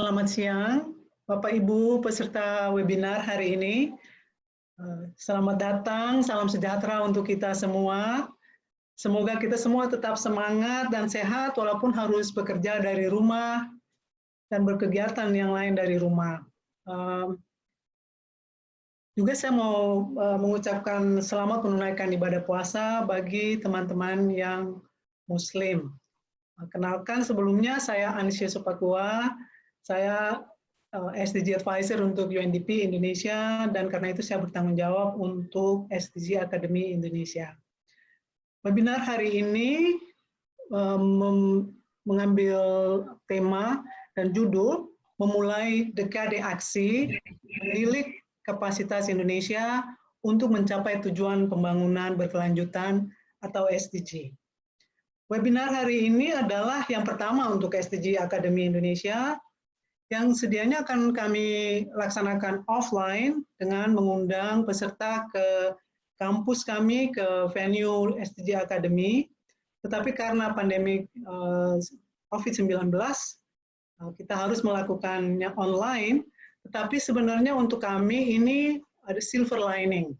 Selamat siang, Bapak Ibu peserta webinar hari ini. Selamat datang, salam sejahtera untuk kita semua. Semoga kita semua tetap semangat dan sehat walaupun harus bekerja dari rumah dan berkegiatan yang lain dari rumah. Juga saya mau mengucapkan selamat menunaikan ibadah puasa bagi teman-teman yang Muslim. Kenalkan sebelumnya saya Anisya Supakua, saya SDG Advisor untuk UNDP Indonesia, dan karena itu saya bertanggung jawab untuk SDG Academy Indonesia. Webinar hari ini mengambil tema dan judul memulai dekade aksi menilik kapasitas Indonesia untuk mencapai tujuan pembangunan berkelanjutan atau SDG. Webinar hari ini adalah yang pertama untuk SDG Academy Indonesia, yang sedianya akan kami laksanakan offline dengan mengundang peserta ke kampus kami, ke venue SDG Academy, tetapi karena pandemi COVID-19, kita harus melakukannya online, tetapi sebenarnya untuk kami ini ada silver lining.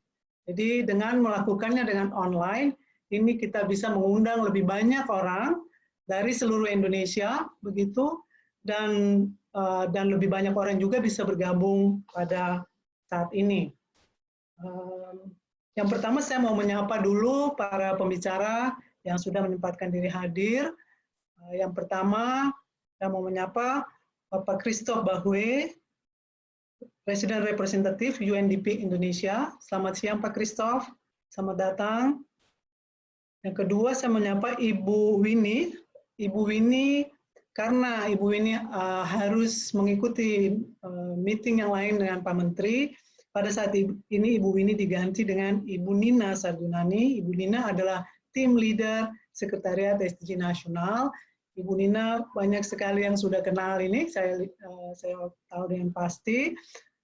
Jadi dengan melakukannya dengan online, ini kita bisa mengundang lebih banyak orang dari seluruh Indonesia, begitu, dan lebih banyak orang juga bisa bergabung pada saat ini. Yang pertama saya mau menyapa dulu para pembicara yang sudah menyempatkan diri hadir. Yang pertama saya mau menyapa Bapak Christophe Bahwe, Presiden Representatif UNDP Indonesia. Selamat siang Pak Christophe, selamat datang. Yang kedua saya menyapa Ibu Winnie. Ibu Winnie, karena Ibu Winnie harus mengikuti meeting yang lain dengan Pak Menteri, pada saat ini Ibu Winnie diganti dengan Ibu Nina Sargunani. Ibu Nina adalah tim leader Sekretariat SDG Nasional. Ibu Nina banyak sekali yang sudah kenal ini, saya tahu dengan pasti.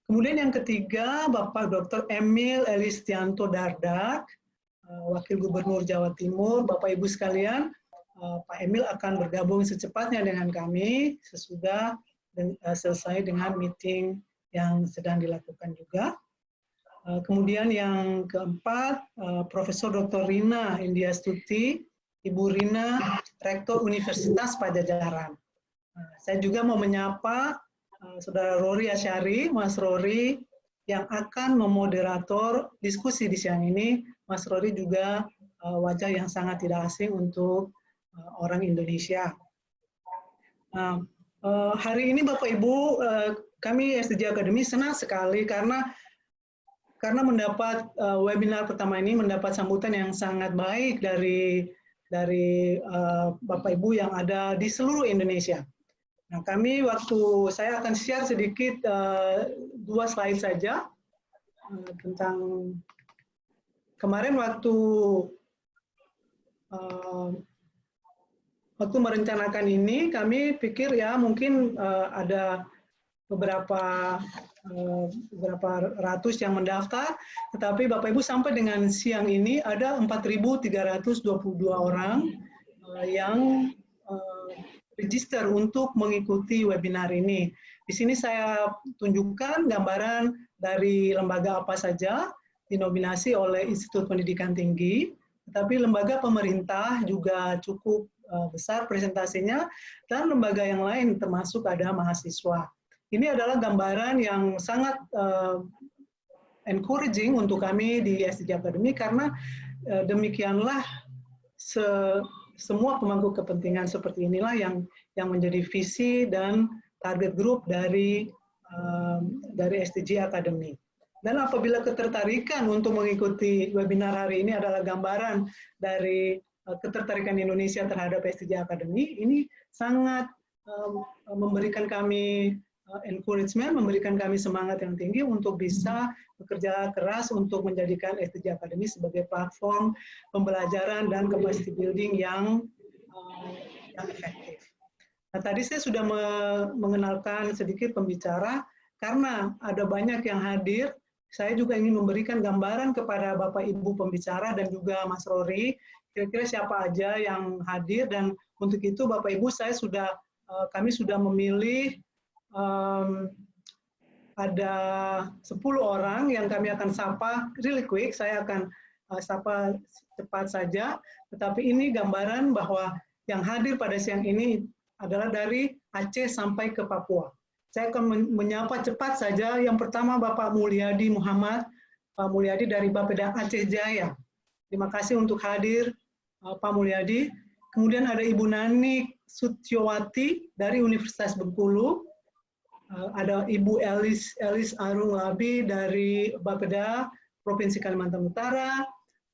Kemudian yang ketiga, Bapak Dr. Emil Elistianto Dardak, Wakil Gubernur Jawa Timur. Bapak Ibu sekalian, Pak Emil akan bergabung secepatnya dengan kami sesudah selesai dengan meeting yang sedang dilakukan juga. Kemudian yang keempat, Profesor Dr. Rina Indiastuti, Ibu Rina, Rektor Universitas Pajajaran. Saya juga mau menyapa Saudara Rory Asyari, Mas Rory, yang akan memoderator diskusi di siang ini. Mas Rory juga wajah yang sangat tidak asing untuk orang Indonesia. Nah, hari ini Bapak Ibu, kami SDG Academy senang sekali karena mendapat webinar pertama ini mendapat sambutan yang sangat baik dari Bapak Ibu yang ada di seluruh Indonesia. Nah, saya akan share sedikit 2 slide saja tentang kemarin waktu merencanakan ini, kami pikir ya mungkin ada beberapa ratus yang mendaftar, tetapi Bapak Ibu sampai dengan siang ini ada 4.322 orang yang register untuk mengikuti webinar ini. Di sini saya tunjukkan gambaran dari lembaga apa saja dinominasi oleh Institut Pendidikan Tinggi, tetapi lembaga pemerintah juga cukup besar presentasinya, dan lembaga yang lain termasuk ada mahasiswa. Ini adalah gambaran yang sangat encouraging untuk kami di SDG Academy karena demikianlah semua pemangku kepentingan seperti inilah yang menjadi visi dan target grup dari SDG Academy. Dan apabila ketertarikan untuk mengikuti webinar hari ini adalah gambaran dari ketertarikan Indonesia terhadap SDG Academy, ini sangat memberikan kami encouragement, memberikan kami semangat yang tinggi untuk bisa bekerja keras untuk menjadikan SDG Academy sebagai platform pembelajaran dan capacity building yang efektif. Nah, tadi saya sudah mengenalkan sedikit pembicara, karena ada banyak yang hadir, saya juga ingin memberikan gambaran kepada Bapak Ibu pembicara dan juga Mas Rory, kira-kira siapa aja yang hadir, dan untuk itu Bapak Ibu kami sudah memilih ada 10 orang yang kami akan sapa really quick. Saya akan sapa cepat saja, tetapi ini gambaran bahwa yang hadir pada siang ini adalah dari Aceh sampai ke Papua. Saya akan menyapa cepat saja. Yang pertama Bapak Mulyadi Muhammad, Pak Mulyadi dari Bapeda Aceh Jaya. Terima kasih untuk hadir, Pak Mulyadi. Kemudian ada Ibu Nani Sutyowati dari Universitas Bengkulu. Ada Ibu Elis Arung Labi dari Bapeda Provinsi Kalimantan Utara.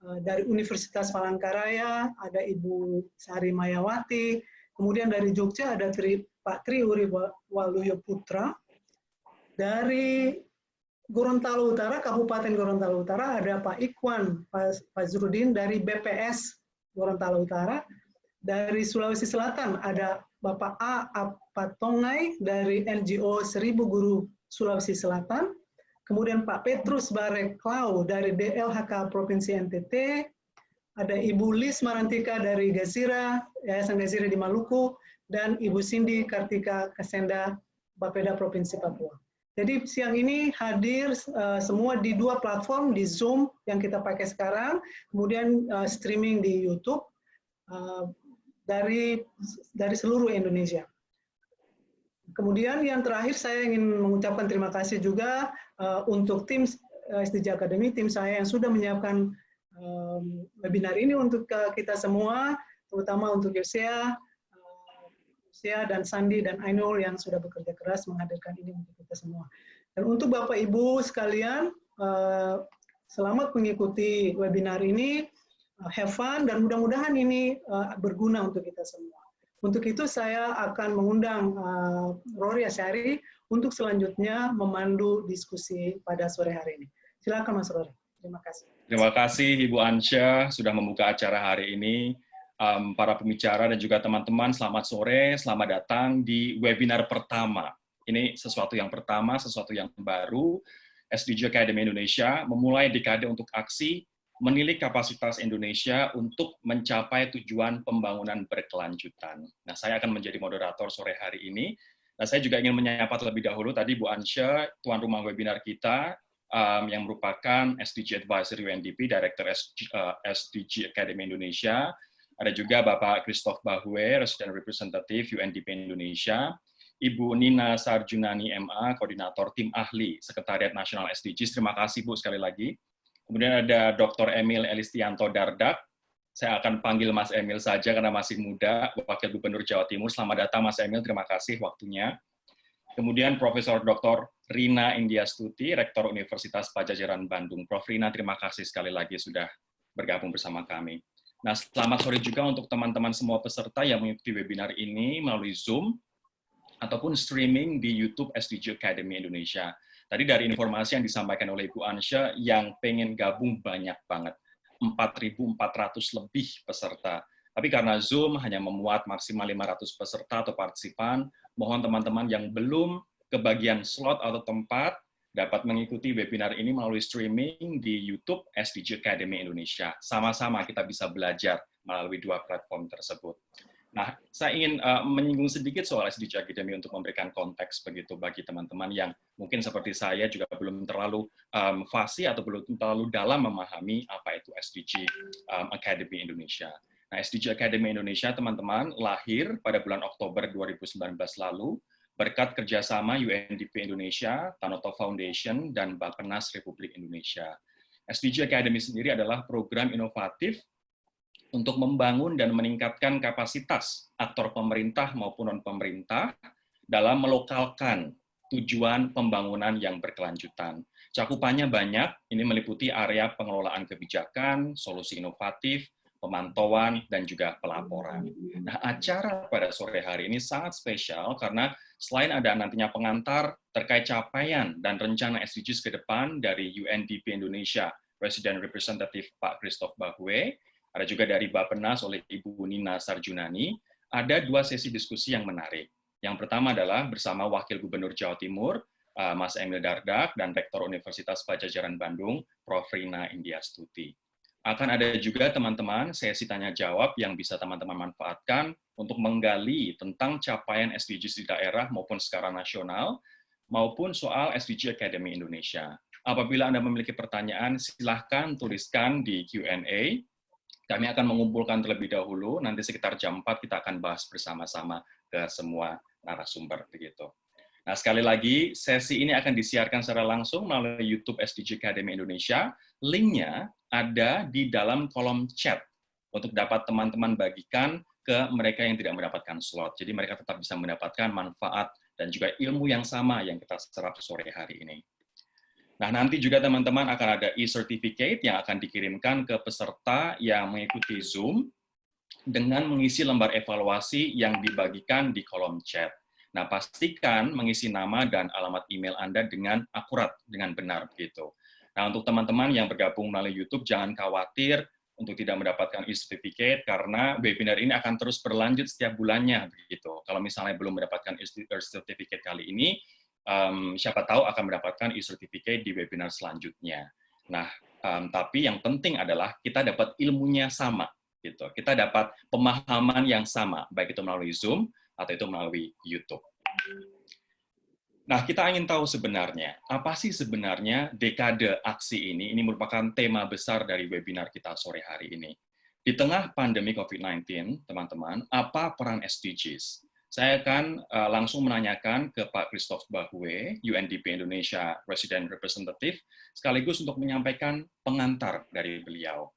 Dari Universitas Palangkaraya ada Ibu Sari Mayawati. Kemudian dari Jogja ada Pak Tri Uri Waluyo Putra. Dari Gorontalo Utara, Kabupaten Gorontalo Utara ada Pak Ikwan Fazrudin dari BPS Gorontalo Utara. Dari Sulawesi Selatan ada Bapak A. Apatongai dari NGO 1000 Guru Sulawesi Selatan. Kemudian Pak Petrus Bareklau dari DLHK Provinsi NTT. Ada Ibu Lis Marantika dari Gazira, Yayasan Gazira di Maluku, dan Ibu Cindy Kartika Kasenda, Bapeda Provinsi Papua. Jadi siang ini hadir semua di 2 platform, di Zoom yang kita pakai sekarang, kemudian streaming di YouTube dari seluruh Indonesia. Kemudian yang terakhir saya ingin mengucapkan terima kasih juga untuk tim SDG Academy, tim saya yang sudah menyiapkan webinar ini untuk kita semua, terutama untuk Yosea dan Sandi dan Ainul yang sudah bekerja keras menghadirkan ini untuk kita semua. Dan untuk Bapak Ibu sekalian, selamat mengikuti webinar ini, have fun, dan mudah-mudahan ini berguna untuk kita semua. Untuk itu saya akan mengundang Rory Asyari untuk selanjutnya memandu diskusi pada sore hari ini. Silakan Mas Rory. Terima kasih. Terima kasih Ibu Ansya sudah membuka acara hari ini. Para pembicara dan juga teman-teman, selamat sore, selamat datang di webinar pertama. Ini sesuatu yang pertama, sesuatu yang baru. SDG Academy Indonesia memulai dekade untuk aksi menilik kapasitas Indonesia untuk mencapai tujuan pembangunan berkelanjutan. Nah, saya akan menjadi moderator sore hari ini. Nah, saya juga ingin menyapa terlebih dahulu tadi Bu Ansya, tuan rumah webinar kita, yang merupakan SDG Advisory UNDP, Director SDG Academy Indonesia. Ada juga Bapak Christoph Bahwe, Resident Representative UNDP Indonesia. Ibu Nina Sarjunani MA, Koordinator Tim Ahli, Sekretariat Nasional SDGs. Terima kasih Bu sekali lagi. Kemudian ada Dr. Emil Elistianto Dardak. Saya akan panggil Mas Emil saja karena masih muda, Wakil Gubernur Jawa Timur. Selamat datang Mas Emil, terima kasih waktunya. Kemudian Profesor Dr. Rina Indiastuti, Rektor Universitas Padjadjaran Bandung. Prof. Rina, terima kasih sekali lagi sudah bergabung bersama kami. Nah, selamat sore juga untuk teman-teman semua peserta yang mengikuti webinar ini melalui Zoom ataupun streaming di YouTube SDG Academy Indonesia. Tadi dari informasi yang disampaikan oleh Ibu Ansya, yang pengen gabung banyak banget, 4.400 lebih peserta. Tapi karena Zoom hanya memuat maksimal 500 peserta atau partisipan, mohon teman-teman yang belum kebagian slot atau tempat, dapat mengikuti webinar ini melalui streaming di YouTube SDG Academy Indonesia. Sama-sama kita bisa belajar melalui 2 platform tersebut. Nah, saya ingin menyinggung sedikit soal SDG Academy untuk memberikan konteks begitu bagi teman-teman yang mungkin seperti saya juga belum terlalu fasih atau belum terlalu dalam memahami apa itu SDG Academy Indonesia. Nah, SDG Academy Indonesia, teman-teman, lahir pada bulan Oktober 2019 lalu berkat kerjasama UNDP Indonesia, Tanoto Foundation, dan Bappenas Republik Indonesia. SDG Academy sendiri adalah program inovatif untuk membangun dan meningkatkan kapasitas aktor pemerintah maupun non-pemerintah dalam melokalkan tujuan pembangunan yang berkelanjutan. Cakupannya banyak, ini meliputi area pengelolaan kebijakan, solusi inovatif, pemantauan, dan juga pelaporan. Nah, acara pada sore hari ini sangat spesial karena selain ada nantinya pengantar terkait capaian dan rencana SDGs ke depan dari UNDP Indonesia, Resident Representative Pak Christoph Bahwe, ada juga dari Bappenas oleh Ibu Nina Sarjunani, ada 2 sesi diskusi yang menarik. Yang pertama adalah bersama Wakil Gubernur Jawa Timur, Mas Emil Dardak, dan Rektor Universitas Padjadjaran Bandung, Prof. Rina Indiastuti. Akan ada juga teman-teman sesi tanya jawab yang bisa teman-teman manfaatkan untuk menggali tentang capaian SDGs di daerah maupun skala nasional, maupun soal SDG Academy Indonesia. Apabila Anda memiliki pertanyaan, silahkan tuliskan di Q&A. Kami akan mengumpulkan terlebih dahulu, nanti sekitar jam 4 kita akan bahas bersama-sama ke semua narasumber. Begitu. Nah, sekali lagi, sesi ini akan disiarkan secara langsung melalui YouTube SDG Academy Indonesia. Linknya ada di dalam kolom chat untuk dapat teman-teman bagikan ke mereka yang tidak mendapatkan slot. Jadi mereka tetap bisa mendapatkan manfaat dan juga ilmu yang sama yang kita serap sore hari ini. Nah, nanti juga teman-teman akan ada e-certificate yang akan dikirimkan ke peserta yang mengikuti Zoom dengan mengisi lembar evaluasi yang dibagikan di kolom chat. Nah, pastikan mengisi nama dan alamat email Anda dengan akurat, dengan benar begitu. Nah, untuk teman-teman yang bergabung melalui YouTube, jangan khawatir untuk tidak mendapatkan e-certificate karena webinar ini akan terus berlanjut setiap bulannya begitu. Kalau misalnya belum mendapatkan e-certificate kali ini, siapa tahu akan mendapatkan e-certificate di webinar selanjutnya. Nah, tapi yang penting adalah kita dapat ilmunya sama gitu. Kita dapat pemahaman yang sama, baik itu melalui Zoom atau itu melalui YouTube. Nah, kita ingin tahu sebenarnya, apa sih sebenarnya dekade aksi ini? Ini merupakan tema besar dari webinar kita sore hari ini. Di tengah pandemi COVID-19, teman-teman, apa peran SDGs? Saya akan langsung menanyakan ke Pak Christoph Bahwe, UNDP Indonesia Resident Representative, sekaligus untuk menyampaikan pengantar dari beliau.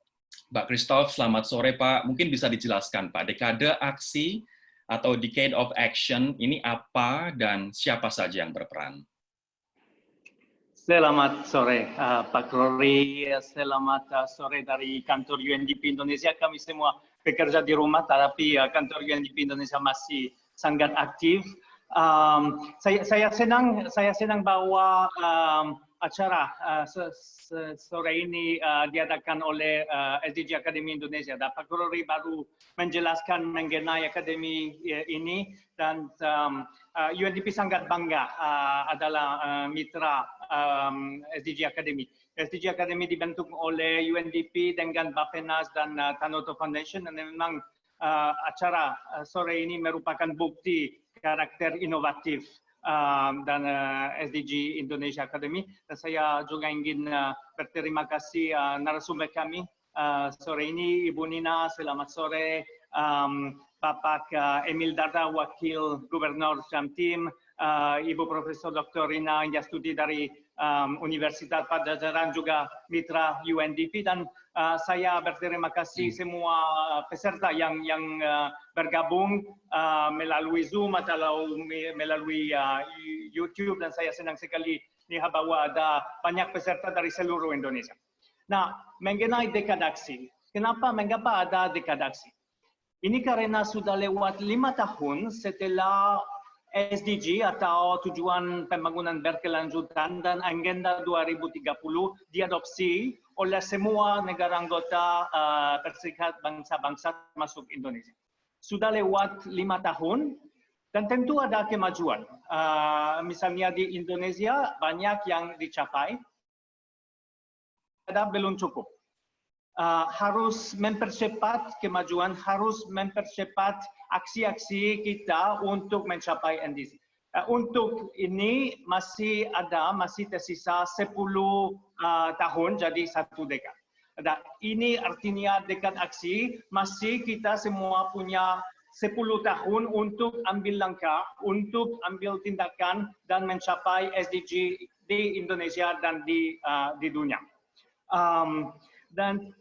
Pak Christoph, selamat sore Pak. Mungkin bisa dijelaskan Pak, dekade aksi atau Decade of Action ini apa dan siapa saja yang berperan? Selamat sore Pak Rory, selamat sore dari kantor UNDP Indonesia. Kami semua bekerja di rumah, tapi kantor UNDP Indonesia masih sangat aktif. Saya senang bahwa acara sore ini diadakan oleh SDG Academy Indonesia. Dan Pak Rory baru menjelaskan mengenai akademi ini dan UNDP sangat bangga adalah mitra SDG Academy. SDG Academy dibentuk oleh UNDP dengan Bappenas dan Tanoto Foundation dan memang acara sore ini merupakan bukti karakter inovatif dan SDG Indonesia Academy. Dan saya juga ingin berterima kasih narasumber kami sore ini, Ibu Nina, selamat sore, Bapak Emil Darda, Wakil Gubernur Jatim, Ibu Profesor Dr. Rina Indrastuti dari Universitas Padjadjaran, juga mitra UNDP, dan saya berterima kasih semua peserta yang bergabung melalui Zoom atau melalui YouTube, dan saya senang sekali lihat bahwa ada banyak peserta dari seluruh Indonesia. Nah, mengenai dekade aksi, mengapa ada dekade aksi? Ini karena sudah lewat 5 tahun setelah SDG atau Tujuan Pembangunan Berkelanjutan dan Agenda 2030 diadopsi oleh semua negara anggota Perserikatan Bangsa-Bangsa termasuk Indonesia. Sudah lewat 5 tahun dan tentu ada kemajuan. Misalnya di Indonesia banyak yang dicapai, ada belum cukup. Harus mempercepat kemajuan, harus mempercepat aksi-aksi kita untuk mencapai NDC. Untuk ini masih tersisa 10 tahun, jadi 1 dekade. Dan ini artinya dekade aksi, masih kita semua punya 10 tahun untuk ambil langkah, untuk ambil tindakan dan mencapai SDG di Indonesia dan di dunia. Dan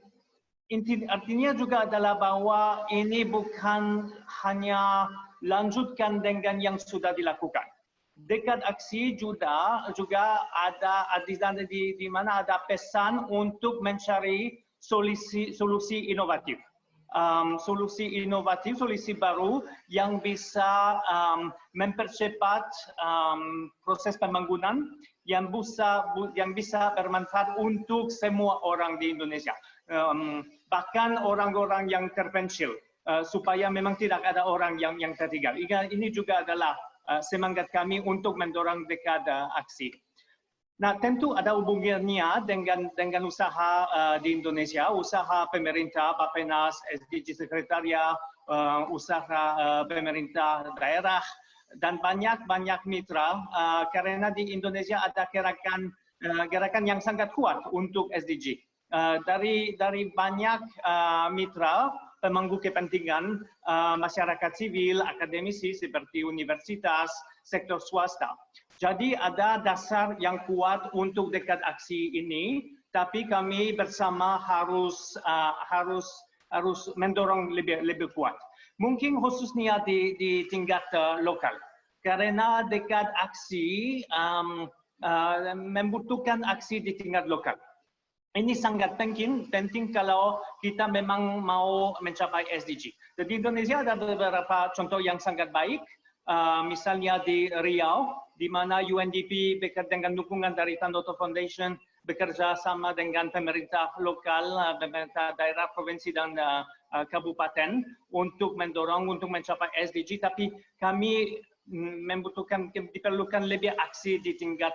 artinya juga adalah bahwa ini bukan hanya lanjutkan dengan yang sudah dilakukan. Dekade aksi juga ada di mana ada pesan untuk mencari solusi inovatif. Solusi baru yang bisa mempercepat proses pembangunan yang bisa bermanfaat untuk semua orang di Indonesia. Bahkan orang-orang yang terpencil, supaya memang tidak ada orang yang tertinggal. Ini juga adalah semangat kami untuk mendorong dekade aksi. Nah, tentu ada hubungannya dengan usaha di Indonesia, usaha pemerintah, Bappenas, SDG Sekretariat, usaha pemerintah daerah, dan banyak mitra, karena di Indonesia ada gerakan yang sangat kuat untuk SDG. Dari banyak mitra, pemangku kepentingan, masyarakat sivil, akademisi seperti universitas, sektor swasta. Jadi ada dasar yang kuat untuk dekad aksi ini, tapi kami bersama harus mendorong lebih kuat. Mungkin khususnya di tingkat lokal, karena dekad aksi membutuhkan aksi di tingkat lokal. Ini sangat penting kalau kita memang mau mencapai SDG. Di Indonesia ada beberapa contoh yang sangat baik, misalnya di Riau, di mana UNDP bekerja dengan dukungan dari Tandoto Foundation, bekerja sama dengan pemerintah lokal, pemerintah daerah, provinsi, dan kabupaten untuk mendorong untuk mencapai SDG. Tapi kami diperlukan lebih aksi di tingkat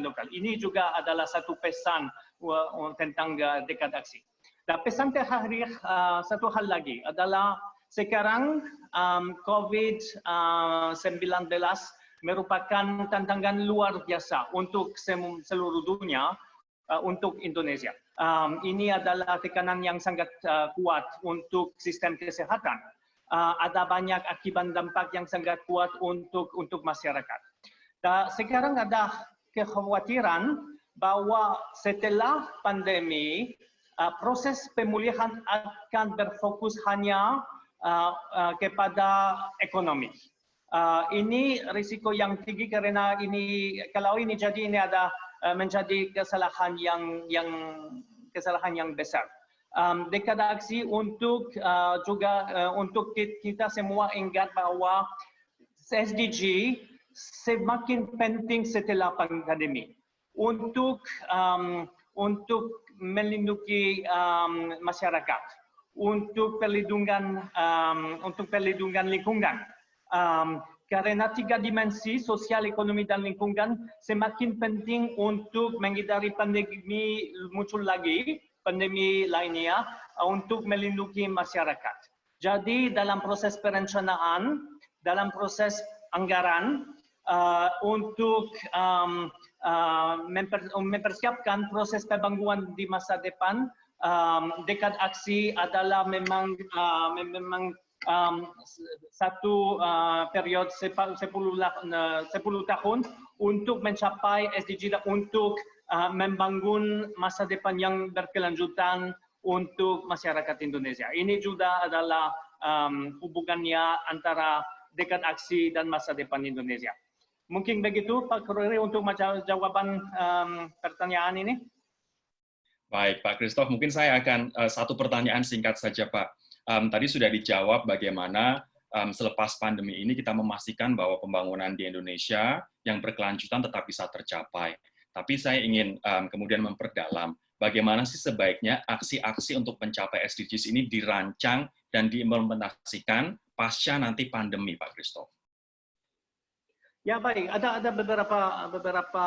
lokal. Ini juga adalah satu pesan tentang dekad aksi. Dan pesan terakhir, satu hal lagi adalah sekarang COVID-19 merupakan tantangan luar biasa untuk seluruh dunia, untuk Indonesia. Ini adalah tekanan yang sangat kuat untuk sistem kesehatan. Ada banyak akibat dampak yang sangat kuat untuk masyarakat. Dan sekarang ada kekhawatiran bahwa setelah pandemi, proses pemulihan akan berfokus hanya kepada ekonomi. Ini risiko yang tinggi karena kalau ini ada menjadi kesalahan yang besar. Dekad aksi untuk kita semua ingat bahwa SDG semakin penting setelah pandemi untuk melindungi masyarakat, untuk perlindungan lingkungan. Karena 3 dimensi, sosial, ekonomi, dan lingkungan, semakin penting untuk menghindari pandemi muncul lagi, pandemi lainnya, untuk melindungi masyarakat. Jadi dalam proses perencanaan, dalam proses anggaran, untuk mempersiapkan proses pembangunan di masa depan, dekad aksi adalah memang satu periode 10 tahun untuk mencapai SDG dan untuk membangun masa depan yang berkelanjutan untuk masyarakat Indonesia. Ini juga adalah hubungannya antara dekad aksi dan masa depan Indonesia. Mungkin begitu Pak Ruri untuk jawaban pertanyaan ini. Baik Pak Christoph, mungkin saya akan satu pertanyaan singkat saja Pak. Tadi sudah dijawab bagaimana selepas pandemi ini kita memastikan bahwa pembangunan di Indonesia yang berkelanjutan tetap bisa tercapai. Tapi saya ingin kemudian memperdalam bagaimana sih sebaiknya aksi-aksi untuk mencapai SDGs ini dirancang dan diimplementasikan pasca nanti pandemi, Pak Christoph. Ya baik, ada beberapa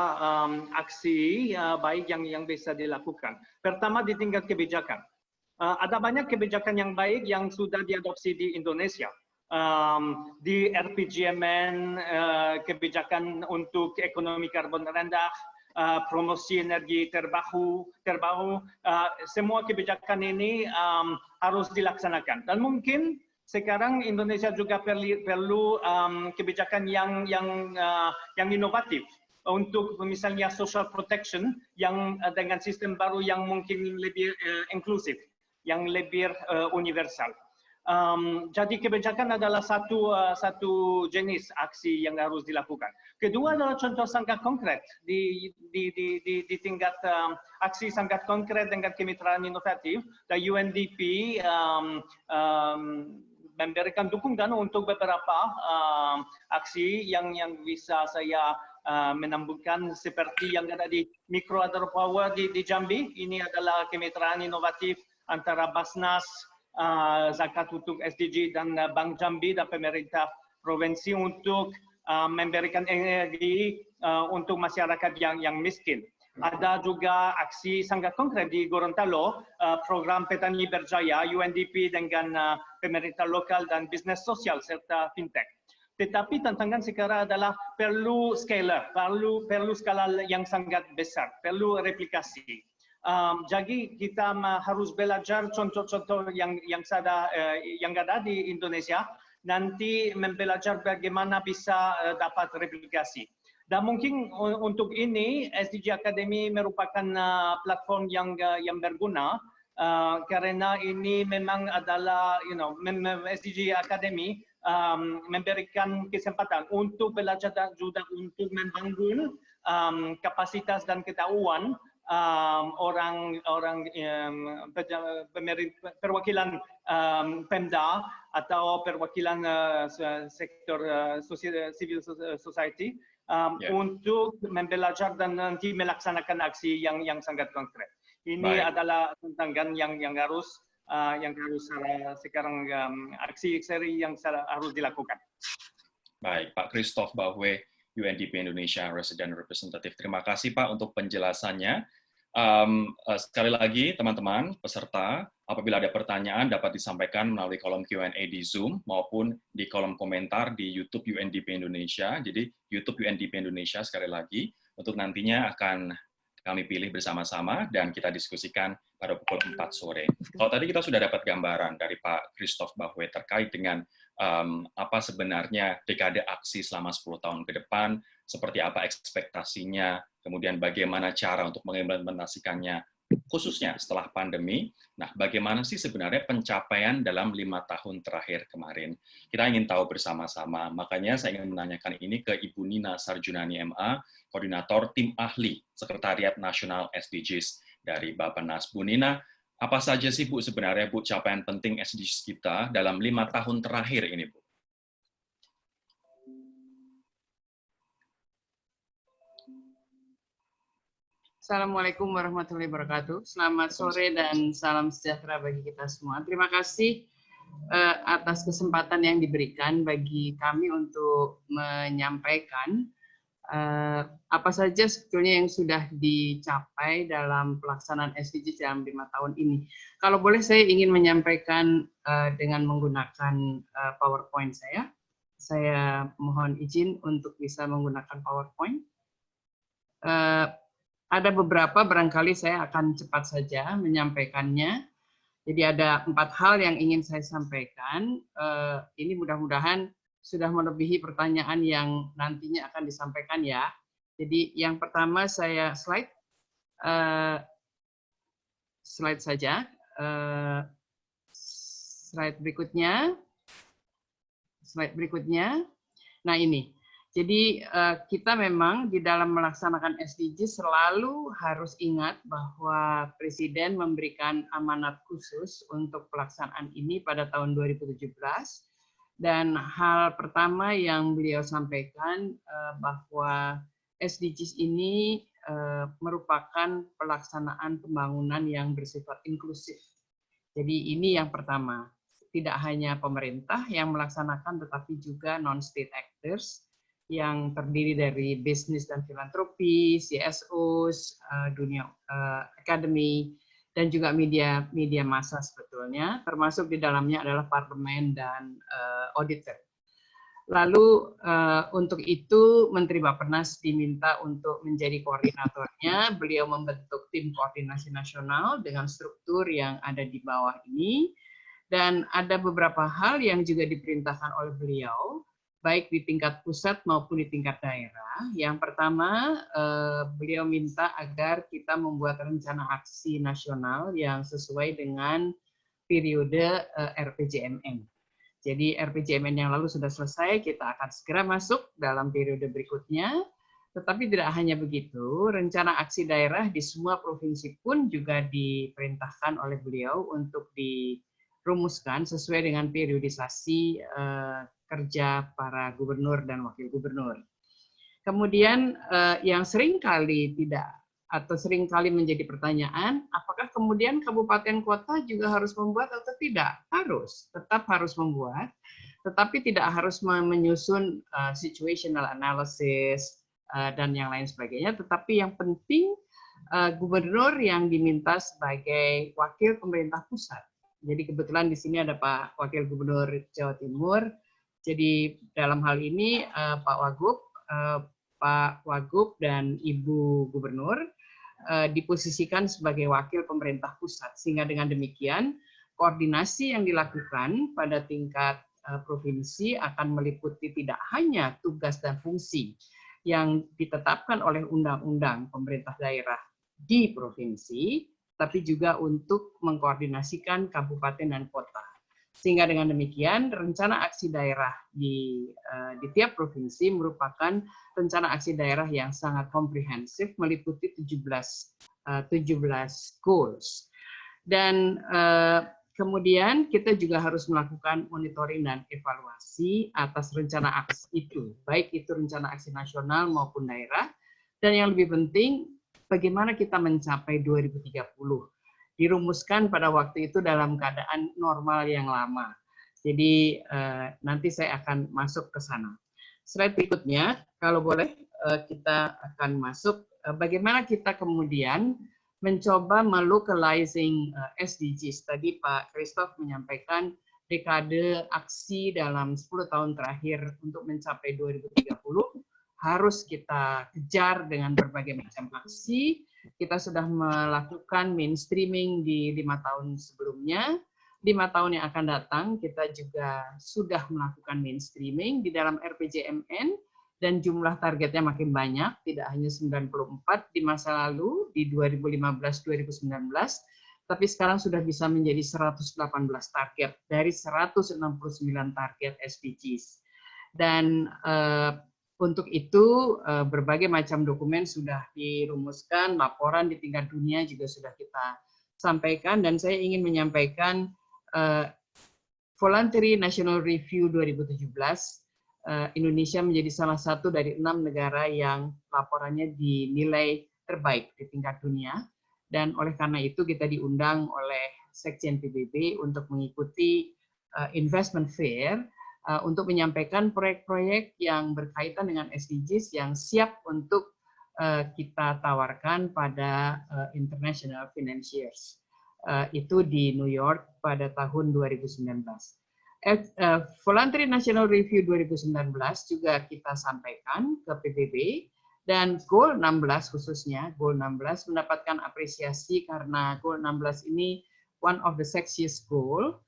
aksi baik yang bisa dilakukan. Pertama di tingkat kebijakan. Ada banyak kebijakan yang baik yang sudah diadopsi di Indonesia. Di RPJMN, kebijakan untuk ekonomi karbon rendah, promosi energi terbaru, semua kebijakan ini harus dilaksanakan. Dan mungkin sekarang Indonesia juga perlu kebijakan yang inovatif untuk misalnya social protection yang dengan sistem baru yang mungkin lebih inklusif, yang lebih universal. Jadi kebijakan adalah satu jenis aksi yang harus dilakukan. Kedua adalah contoh sangat konkret di tingkat aksi sangat konkret dengan kemitraan inovatif. Dan UNDP memberikan dukungan untuk beberapa aksi yang bisa saya menambahkan seperti yang ada di Micro Hydropower di Jambi. Ini adalah kemitraan inovatif antara Basnas, Zakat untuk SDG dan Bank Jambi dan pemerintah provinsi untuk memberikan energi untuk masyarakat yang miskin. Ada juga aksi sangat konkret di Gorontalo, program Petani Berjaya, UNDP dengan pemerintah lokal dan bisnes sosial serta fintech. Tetapi tantangan sekarang adalah perlu skala yang sangat besar, perlu replikasi. Jadi kita harus belajar contoh-contoh yang ada di Indonesia, nanti belajar bagaimana bisa dapat replikasi. Dan mungkin untuk ini SDG Academy merupakan platform yang berguna karena ini memang adalah SDG Academy memberikan kesempatan untuk belajar dan juga untuk membangun kapasitas dan ketahuan perwakilan Pemda atau perwakilan sektor civil society untuk belajar dan nanti melaksanakan aksi yang sangat konkret. Ini adalah tantangan yang harus sekarang aksi yang harus dilakukan. Baik, Pak Christoph Bahwe, UNDP Indonesia Resident Representative. Terima kasih Pak untuk penjelasannya. Sekali lagi teman-teman peserta, apabila ada pertanyaan dapat disampaikan melalui kolom Q&A di Zoom maupun di kolom komentar di YouTube UNDP Indonesia. Jadi YouTube UNDP Indonesia sekali lagi untuk nantinya akan kami pilih bersama-sama dan kita diskusikan pada pukul 4 sore. Kalau tadi kita sudah dapat gambaran dari Pak Christoph Bahwe terkait dengan apa sebenarnya dekade aksi selama 10 tahun ke depan, seperti apa ekspektasinya, kemudian bagaimana cara untuk mengimplementasikannya, khususnya setelah pandemi. Nah, bagaimana sih sebenarnya pencapaian dalam 5 tahun terakhir kemarin? Kita ingin tahu bersama-sama, makanya saya ingin menanyakan ini ke Ibu Nina Sarjunani MA, Koordinator Tim Ahli Sekretariat Nasional SDGs dari Bappenas. Bu Nina, apa saja sih Bu sebenarnya Bu capaian penting SDGs kita dalam 5 tahun terakhir ini Bu? Assalamualaikum warahmatullahi wabarakatuh. Selamat sore dan salam sejahtera bagi kita semua. Terima kasih atas kesempatan yang diberikan bagi kami untuk menyampaikan apa saja sebetulnya yang sudah dicapai dalam pelaksanaan SDGs dalam 5 tahun ini. Kalau boleh saya ingin menyampaikan dengan menggunakan PowerPoint saya. Saya mohon izin untuk bisa menggunakan PowerPoint. Ada beberapa, barangkali saya akan cepat saja menyampaikannya. Jadi ada 4 hal yang ingin saya sampaikan. Ini mudah-mudahan sudah melebihi pertanyaan yang nantinya akan disampaikan ya. Jadi yang pertama saya slide saja. Slide berikutnya. Nah ini. Jadi kita memang di dalam melaksanakan SDG selalu harus ingat bahwa Presiden memberikan amanat khusus untuk pelaksanaan ini pada tahun 2017. Dan hal pertama yang beliau sampaikan bahwa SDGs ini merupakan pelaksanaan pembangunan yang bersifat inklusif. Jadi ini yang pertama. Tidak hanya pemerintah yang melaksanakan, tetapi juga non-state actors yang terdiri dari bisnis dan filantropi, CSOs, dunia akademi, dan juga media massa sebetulnya, termasuk di dalamnya adalah parlemen dan auditor. Lalu untuk itu Menteri Bappenas diminta untuk menjadi koordinatornya. Beliau membentuk tim koordinasi nasional dengan struktur yang ada di bawah ini, dan ada beberapa hal yang juga diperintahkan oleh beliau, baik di tingkat pusat maupun di tingkat daerah. Yang pertama, beliau minta agar kita membuat rencana aksi nasional yang sesuai dengan periode RPJMN. Jadi RPJMN yang lalu sudah selesai, kita akan segera masuk dalam periode berikutnya. Tetapi tidak hanya begitu, rencana aksi daerah di semua provinsi pun juga diperintahkan oleh beliau untuk dirumuskan sesuai dengan periodisasi kerja para gubernur dan wakil gubernur. Kemudian yang seringkali menjadi pertanyaan, apakah kemudian kabupaten kota juga harus membuat atau tidak? Harus, tetap harus membuat, tetapi tidak harus menyusun situational analysis dan yang lain sebagainya, tetapi yang penting gubernur yang diminta sebagai wakil pemerintah pusat. Jadi kebetulan di sini ada Pak Wakil Gubernur Jawa Timur. Jadi dalam hal ini Pak Wagub dan Ibu Gubernur diposisikan sebagai wakil pemerintah pusat, sehingga dengan demikian koordinasi yang dilakukan pada tingkat provinsi akan meliputi tidak hanya tugas dan fungsi yang ditetapkan oleh undang-undang pemerintah daerah di provinsi, tapi juga untuk mengkoordinasikan kabupaten dan kota. Sehingga dengan demikian rencana aksi daerah di tiap provinsi merupakan rencana aksi daerah yang sangat komprehensif, meliputi 17 goals. Dan kemudian kita juga harus melakukan monitoring dan evaluasi atas rencana aksi itu, baik itu rencana aksi nasional maupun daerah. Dan yang lebih penting, bagaimana kita mencapai 2030. Dirumuskan pada waktu itu dalam keadaan normal yang lama. Jadi nanti saya akan masuk ke sana. Slide berikutnya, kalau boleh kita akan masuk bagaimana kita kemudian mencoba melocalizing SDGs. Tadi Pak Christoph menyampaikan dekade aksi dalam 10 tahun terakhir untuk mencapai 2030 harus kita kejar dengan berbagai macam aksi. Kita sudah melakukan mainstreaming di 5 tahun sebelumnya. 5 tahun yang akan datang kita juga sudah melakukan mainstreaming di dalam RPJMN dan jumlah targetnya makin banyak, tidak hanya 94 di masa lalu di 2015-2019, tapi sekarang sudah bisa menjadi 118 target dari 169 target SDGs. Dan untuk itu berbagai macam dokumen sudah dirumuskan, laporan di tingkat dunia juga sudah kita sampaikan, dan saya ingin menyampaikan Voluntary National Review 2017, Indonesia menjadi salah satu dari 6 negara yang laporannya dinilai terbaik di tingkat dunia, dan oleh karena itu kita diundang oleh Sekjen PBB untuk mengikuti Investment Fair untuk menyampaikan proyek-proyek yang berkaitan dengan SDGs yang siap untuk kita tawarkan pada international financiers. Itu di New York pada tahun 2019. Voluntary National Review 2019 juga kita sampaikan ke PBB, dan Goal 16 khususnya, Goal 16 mendapatkan apresiasi karena Goal 16 ini one of the sexiest goal.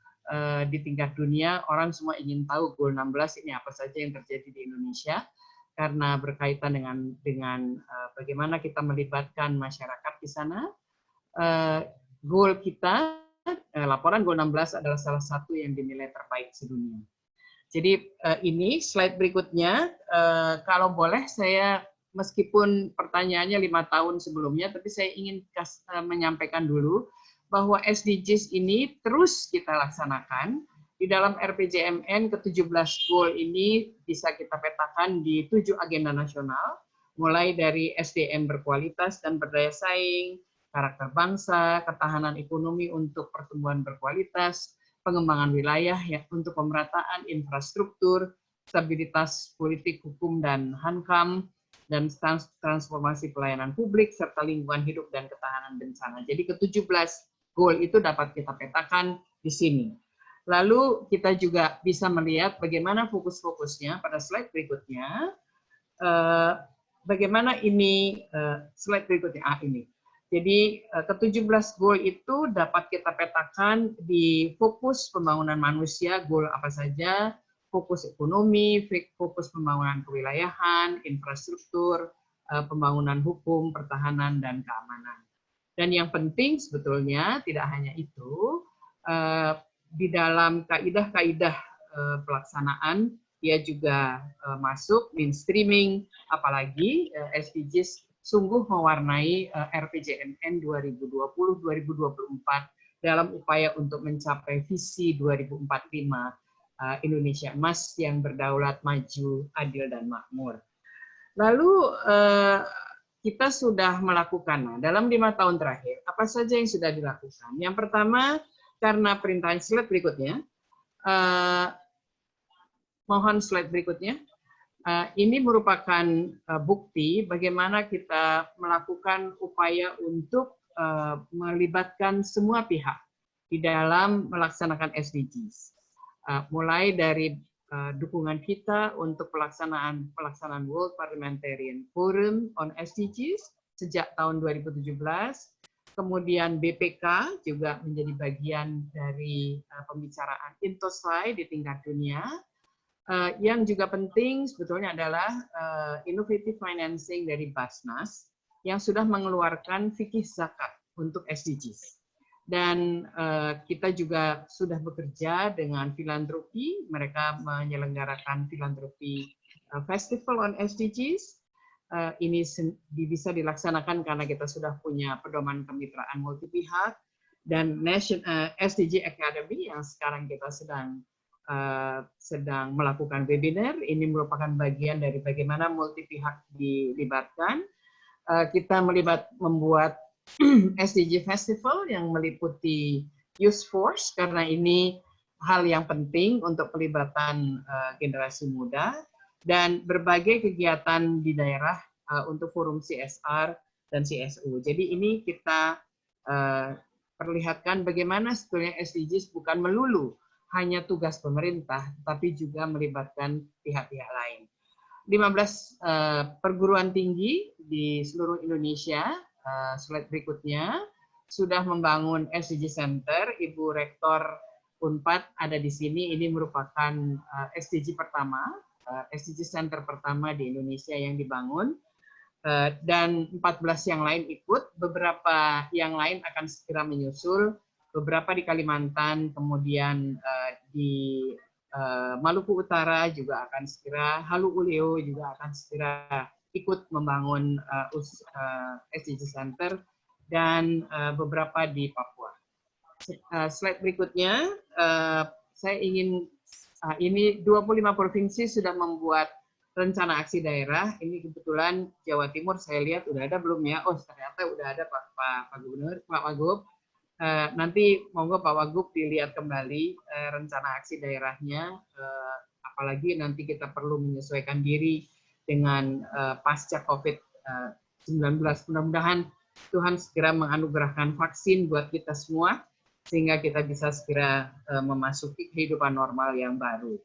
Di tingkat dunia, orang semua ingin tahu Goal 16 ini apa saja yang terjadi di Indonesia, karena berkaitan dengan bagaimana kita melibatkan masyarakat di sana. Goal kita, laporan Goal 16 adalah salah satu yang dinilai terbaik sedunia. Jadi ini slide berikutnya, kalau boleh saya, meskipun pertanyaannya 5 tahun sebelumnya, tapi saya ingin menyampaikan dulu bahwa SDGs ini terus kita laksanakan. Di dalam RPJMN ke-17 goal ini bisa kita petakan di 7 agenda nasional, mulai dari SDM berkualitas dan berdaya saing, karakter bangsa, ketahanan ekonomi untuk pertumbuhan berkualitas, pengembangan wilayah ya, untuk pemerataan infrastruktur, stabilitas politik, hukum, dan HANKAM, dan transformasi pelayanan publik, serta lingkungan hidup dan ketahanan bencana. Jadi ke-17 goal itu dapat kita petakan di sini. Lalu kita juga bisa melihat bagaimana fokus-fokusnya pada slide berikutnya. Bagaimana ini, slide berikutnya, ini. Jadi ke-17 goal itu dapat kita petakan di fokus pembangunan manusia, goal apa saja, fokus ekonomi, fokus pembangunan kewilayahan, infrastruktur, pembangunan hukum, pertahanan, dan keamanan. Dan yang penting sebetulnya tidak hanya itu, di dalam kaidah-kaidah pelaksanaan dia juga masuk mainstreaming, apalagi SDGs sungguh mewarnai RPJMN 2020-2024 dalam upaya untuk mencapai visi 2045 Indonesia Emas yang berdaulat, maju, adil, dan makmur. Lalu kita sudah melakukan, dalam 5 tahun terakhir, apa saja yang sudah dilakukan? Yang pertama, karena perintah slide berikutnya, Mohon slide berikutnya. Ini merupakan bukti bagaimana kita melakukan upaya untuk melibatkan semua pihak di dalam melaksanakan SDGs. Mulai dari dukungan kita untuk pelaksanaan World Parliamentarian Forum on SDGs sejak tahun 2017, kemudian BPK juga menjadi bagian dari pembicaraan Intosai di tingkat dunia. Yang juga penting sebetulnya adalah innovative financing dari Basnas yang sudah mengeluarkan fikih zakat untuk SDGs. Dan kita juga sudah bekerja dengan filantropi, mereka menyelenggarakan filantropi Festival on SDGs. Ini bisa dilaksanakan karena kita sudah punya pedoman kemitraan multi pihak, dan SDG Academy yang sekarang kita sedang melakukan webinar. Ini merupakan bagian dari bagaimana multi pihak dilibatkan. Kita membuat SDG Festival yang meliputi Youth Force karena ini hal yang penting untuk pelibatan generasi muda, dan berbagai kegiatan di daerah untuk forum CSR dan CSO. Jadi ini kita perlihatkan bagaimana sebetulnya SDGs bukan melulu hanya tugas pemerintah, tapi juga melibatkan pihak-pihak lain. 15 perguruan tinggi di seluruh Indonesia, slide berikutnya, sudah membangun SDG Center. Ibu Rektor Unpad ada di sini. Ini merupakan SDG pertama, SDG Center pertama di Indonesia yang dibangun. Dan 14 yang lain ikut, beberapa yang lain akan segera menyusul, beberapa di Kalimantan, kemudian di Maluku Utara juga akan segera, Halu Uleo juga akan segera ikut membangun SDG Center, dan beberapa di Papua. Slide berikutnya, saya ingin, ini 25 provinsi sudah membuat rencana aksi daerah. Ini kebetulan Jawa Timur saya lihat udah ada belum ya? Oh, ternyata udah ada Pak Gubernur, Pak Wagub. Nanti monggo Pak Wagub dilihat kembali rencana aksi daerahnya. Apalagi nanti kita perlu menyesuaikan diri dengan pasca COVID-19. Mudah-mudahan Tuhan segera menganugerahkan vaksin buat kita semua sehingga kita bisa segera memasuki kehidupan normal yang baru.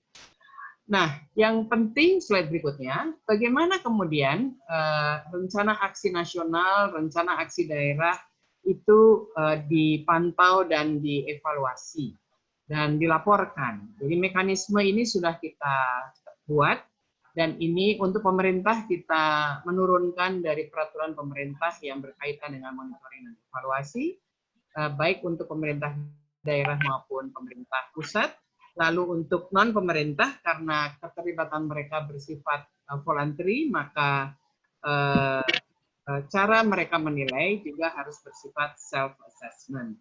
Nah, yang penting slide berikutnya, bagaimana kemudian rencana aksi nasional, rencana aksi daerah itu dipantau dan dievaluasi dan dilaporkan. Jadi mekanisme ini sudah kita buat, dan ini untuk pemerintah kita menurunkan dari peraturan pemerintah yang berkaitan dengan monitoring dan evaluasi, baik untuk pemerintah daerah maupun pemerintah pusat. Lalu untuk non-pemerintah, karena keterlibatan mereka bersifat voluntary, maka cara mereka menilai juga harus bersifat self-assessment.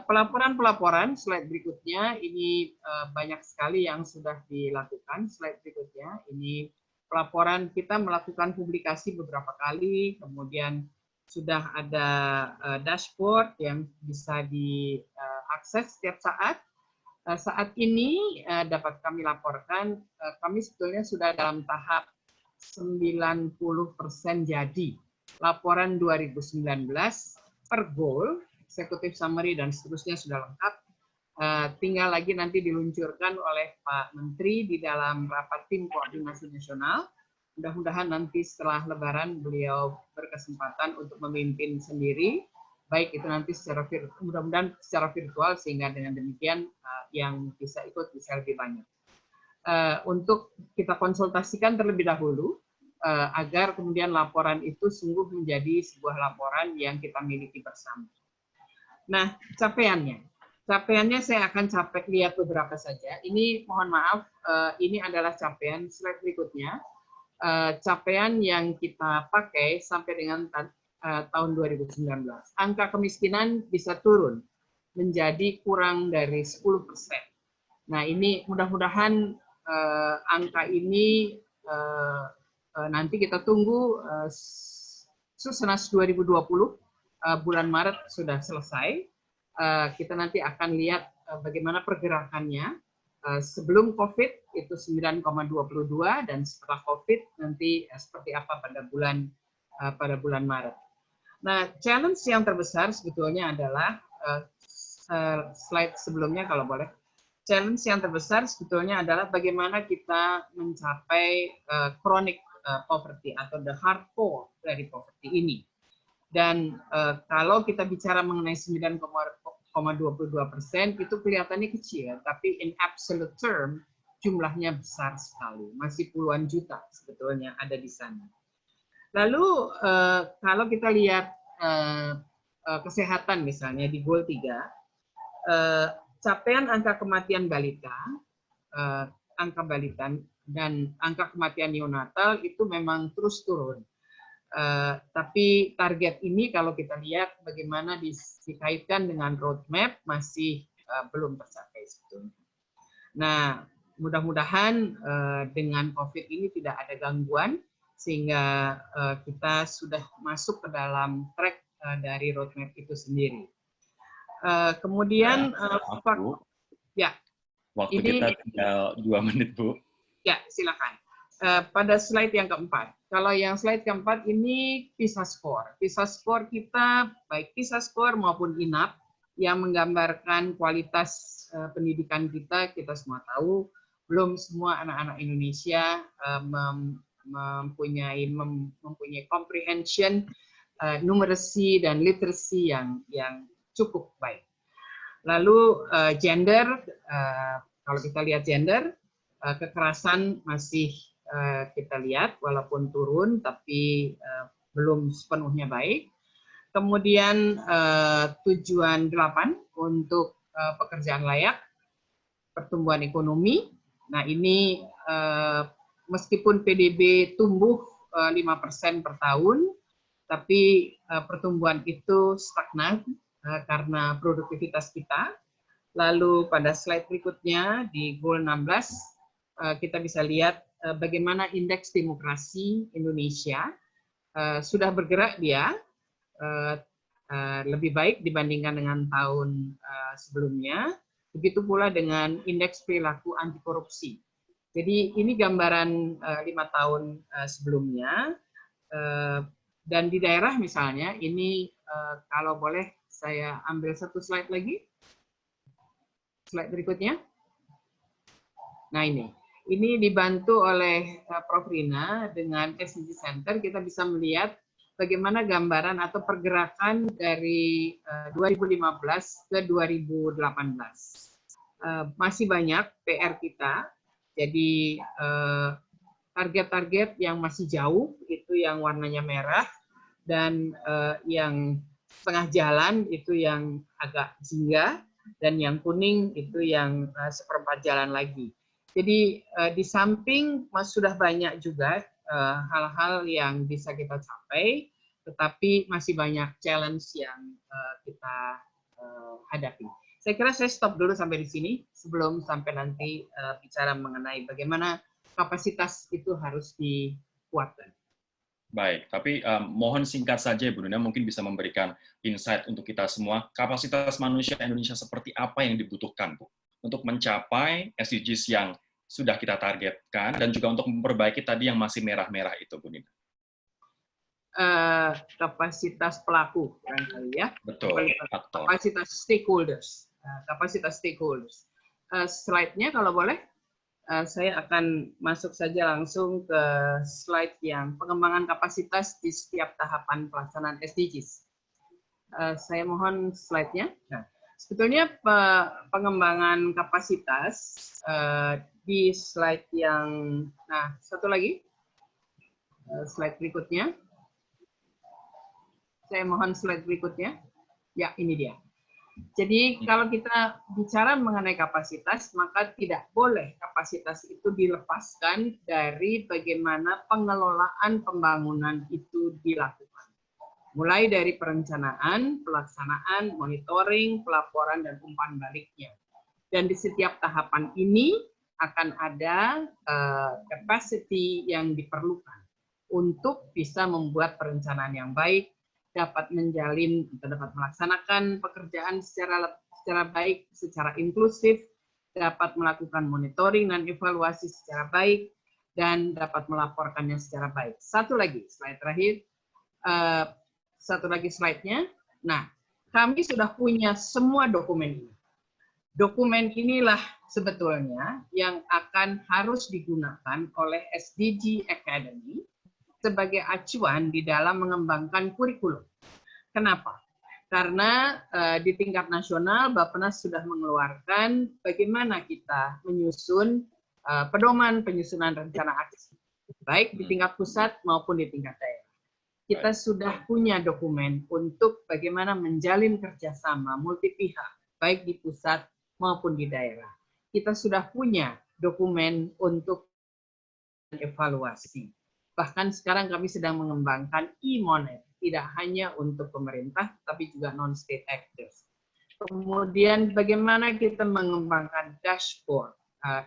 Pelaporan-pelaporan, slide berikutnya, ini banyak sekali yang sudah dilakukan. Slide berikutnya, ini pelaporan kita melakukan publikasi beberapa kali, kemudian sudah ada dashboard yang bisa diakses setiap saat. Saat ini dapat kami laporkan, kami sebetulnya sudah dalam tahap 90% jadi. Laporan 2019 per goal, executive summary dan seterusnya sudah lengkap. Tinggal lagi nanti diluncurkan oleh Pak Menteri di dalam rapat tim koordinasi nasional. Mudah-mudahan nanti setelah Lebaran beliau berkesempatan untuk memimpin sendiri, baik itu nanti secara virtual, mudah-mudahan secara virtual, sehingga dengan demikian yang bisa ikut bisa lebih banyak. Untuk kita konsultasikan terlebih dahulu, agar kemudian laporan itu sungguh menjadi sebuah laporan yang kita miliki bersama. Nah, capaiannya saya akan lihat beberapa saja. Ini mohon maaf, ini adalah capaian. Slide berikutnya, capaian yang kita pakai sampai dengan tahun 2019. Angka kemiskinan bisa turun menjadi kurang dari 10%. Nah, ini mudah-mudahan angka ini nanti kita tunggu Susenas 2020 bulan Maret sudah selesai. Kita nanti akan lihat bagaimana pergerakannya. sebelum COVID itu 9,22 dan setelah COVID nanti seperti apa pada bulan Maret. Nah, challenge yang terbesar sebetulnya adalah slide sebelumnya kalau boleh. Challenge yang terbesar sebetulnya adalah bagaimana kita mencapai chronic poverty atau the hardcore dari poverty ini. Dan kalau kita bicara mengenai 9,22% itu kelihatannya kecil, tapi in absolute term jumlahnya besar sekali, masih puluhan juta sebetulnya ada di sana. Lalu kalau kita lihat kesehatan misalnya di goal 3, capaian angka kematian balita, angka balita dan angka kematian neonatal itu memang terus turun. Tapi target ini kalau kita lihat bagaimana dikaitkan dengan roadmap masih belum tercapai sebetulnya. Nah, mudah-mudahan dengan COVID ini tidak ada gangguan sehingga kita sudah masuk ke dalam track dari roadmap itu sendiri. Kemudian ya, waktu ini, kita tinggal 2 menit, Bu. Ya, silakan. Pada slide yang keempat. Kalau yang slide keempat ini PISA score. PISA score kita, baik PISA score maupun INAP, yang menggambarkan kualitas pendidikan kita, kita semua tahu, belum semua anak-anak Indonesia mempunyai comprehension, numeracy, dan literacy yang cukup baik. Lalu gender, kalau kita lihat gender, kekerasan masih kita lihat walaupun turun tapi belum sepenuhnya baik. Kemudian tujuan 8 untuk pekerjaan layak, pertumbuhan ekonomi. Nah ini meskipun PDB tumbuh 5% per tahun, tapi pertumbuhan itu stagnan karena produktivitas kita. Lalu pada slide berikutnya di goal 16 kita bisa lihat bagaimana indeks demokrasi Indonesia sudah bergerak dia lebih baik dibandingkan dengan tahun sebelumnya. Begitu pula dengan indeks perilaku anti korupsi. Jadi ini gambaran 5 tahun sebelumnya. Dan di daerah misalnya ini kalau boleh saya ambil satu slide lagi. Slide berikutnya. Nah ini dibantu oleh Prof. Rina dengan SDG Center, kita bisa melihat bagaimana gambaran atau pergerakan dari 2015 ke 2018. Masih banyak PR kita, jadi target-target yang masih jauh itu yang warnanya merah, dan yang setengah jalan itu yang agak jingga, dan yang kuning itu yang seperempat jalan lagi. Jadi di samping sudah banyak juga hal-hal yang bisa kita capai, tetapi masih banyak challenge yang kita hadapi. Saya kira saya stop dulu sampai di sini sebelum sampai nanti bicara mengenai bagaimana kapasitas itu harus dikuatkan. Baik, tapi mohon singkat saja Bu Nina, mungkin bisa memberikan insight untuk kita semua, kapasitas manusia Indonesia seperti apa yang dibutuhkan, Bu, untuk mencapai SDGs yang sudah kita targetkan, dan juga untuk memperbaiki tadi yang masih merah-merah itu, Bu Nina. Kapasitas pelaku, barangkali ya. Betul, kapasitas stakeholders. Slide-nya kalau boleh. Saya akan masuk saja langsung ke slide yang pengembangan kapasitas di setiap tahapan pelaksanaan SDGs. Saya mohon slide-nya. Nah, sebetulnya pengembangan kapasitas di slide yang, nah satu lagi, slide berikutnya. Saya mohon slide berikutnya. Ya, ini dia. Jadi kalau kita bicara mengenai kapasitas, maka tidak boleh kapasitas itu dilepaskan dari bagaimana pengelolaan pembangunan itu dilakukan. Mulai dari perencanaan, pelaksanaan, monitoring, pelaporan, dan umpan baliknya. Dan di setiap tahapan ini akan ada capacity yang diperlukan untuk bisa membuat perencanaan yang baik, dapat menjalin atau dapat melaksanakan pekerjaan secara baik, secara inklusif, dapat melakukan monitoring dan evaluasi secara baik, dan dapat melaporkannya secara baik. Satu lagi, slide terakhir. Satu lagi slide-nya. Nah, kami sudah punya semua dokumen ini. Dokumen inilah sebetulnya yang akan harus digunakan oleh SDG Academy sebagai acuan di dalam mengembangkan kurikulum. Kenapa? Karena di tingkat nasional Bappenas sudah mengeluarkan bagaimana kita menyusun pedoman penyusunan rencana aksi, baik di tingkat pusat maupun di tingkat daerah. Kita sudah punya dokumen untuk bagaimana menjalin kerjasama multi pihak, baik di pusat maupun di daerah. Kita sudah punya dokumen untuk evaluasi. Bahkan sekarang kami sedang mengembangkan e-monet, tidak hanya untuk pemerintah, tapi juga non-state actors. Kemudian bagaimana kita mengembangkan dashboard,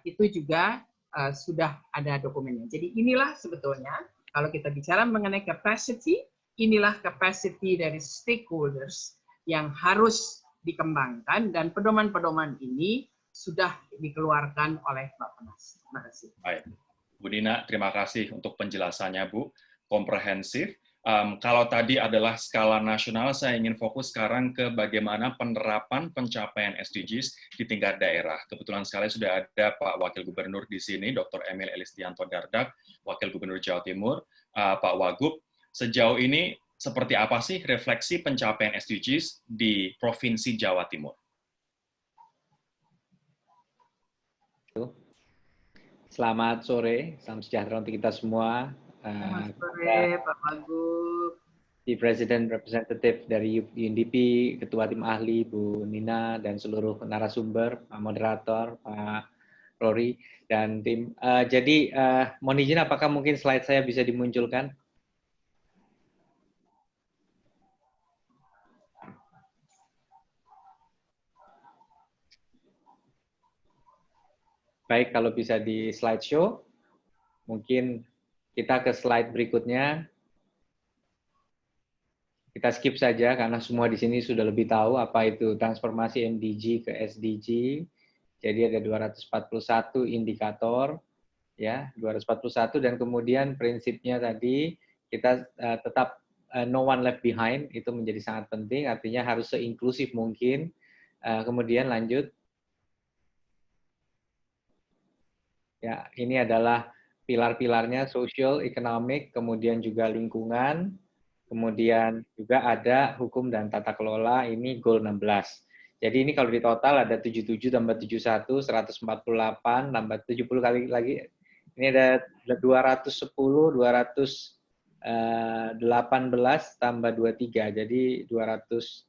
itu juga sudah ada dokumennya. Jadi inilah sebetulnya, kalau kita bicara mengenai capacity, inilah capacity dari stakeholders yang harus dikembangkan, dan pedoman-pedoman ini sudah dikeluarkan oleh Bappenas. Terima kasih. Baik. Bu Dina, terima kasih untuk penjelasannya, Bu. Komprehensif. Kalau tadi adalah skala nasional, saya ingin fokus sekarang ke bagaimana penerapan pencapaian SDGs di tingkat daerah. Kebetulan sekali sudah ada Pak Wakil Gubernur di sini, Dr. Emil Elistianto Dardak, Wakil Gubernur Jawa Timur, Pak Wagub. Sejauh ini, seperti apa sih refleksi pencapaian SDGs di Provinsi Jawa Timur? Selamat sore, salam sejahtera untuk kita semua. Selamat sore, Pak Wagub. Di Presiden Representative dari UNDP, Ketua Tim Ahli, Bu Nina, dan seluruh narasumber, Pak Moderator, Pak Rory, dan tim. Jadi, mohon izin apakah mungkin slide saya bisa dimunculkan? Baik, kalau bisa di slideshow, mungkin kita ke slide berikutnya. Kita skip saja karena semua di sini sudah lebih tahu apa itu transformasi MDG ke SDG. Jadi ada 241 indikator, ya, 241, dan kemudian prinsipnya tadi kita tetap no one left behind, itu menjadi sangat penting, artinya harus seinklusif mungkin. Kemudian lanjut. Ya, ini adalah pilar-pilarnya, social, economic, kemudian juga lingkungan, kemudian juga ada hukum dan tata kelola, ini goal 16. Jadi ini kalau di total ada 77 tambah 71, 148, tambah 70 kali lagi, ini ada 210, 218 tambah 23, jadi 221,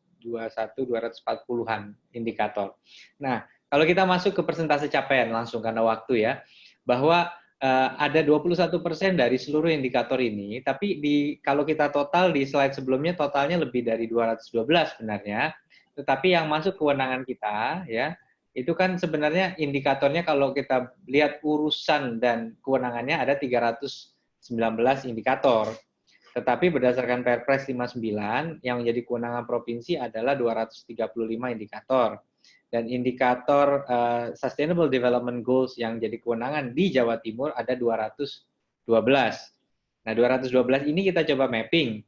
240-an indikator. Nah, kalau kita masuk ke persentase capaian langsung karena waktu ya, bahwa ada 21% dari seluruh indikator ini, tapi kalau kita total di slide sebelumnya totalnya lebih dari 212 sebenarnya, tetapi yang masuk kewenangan kita ya, itu kan sebenarnya indikatornya kalau kita lihat urusan dan kewenangannya ada 319 indikator. Tetapi berdasarkan Perpres 59 yang menjadi kewenangan provinsi adalah 235 indikator. Dan indikator Sustainable Development Goals yang jadi kewenangan di Jawa Timur ada 212. Nah, 212 ini kita coba mapping.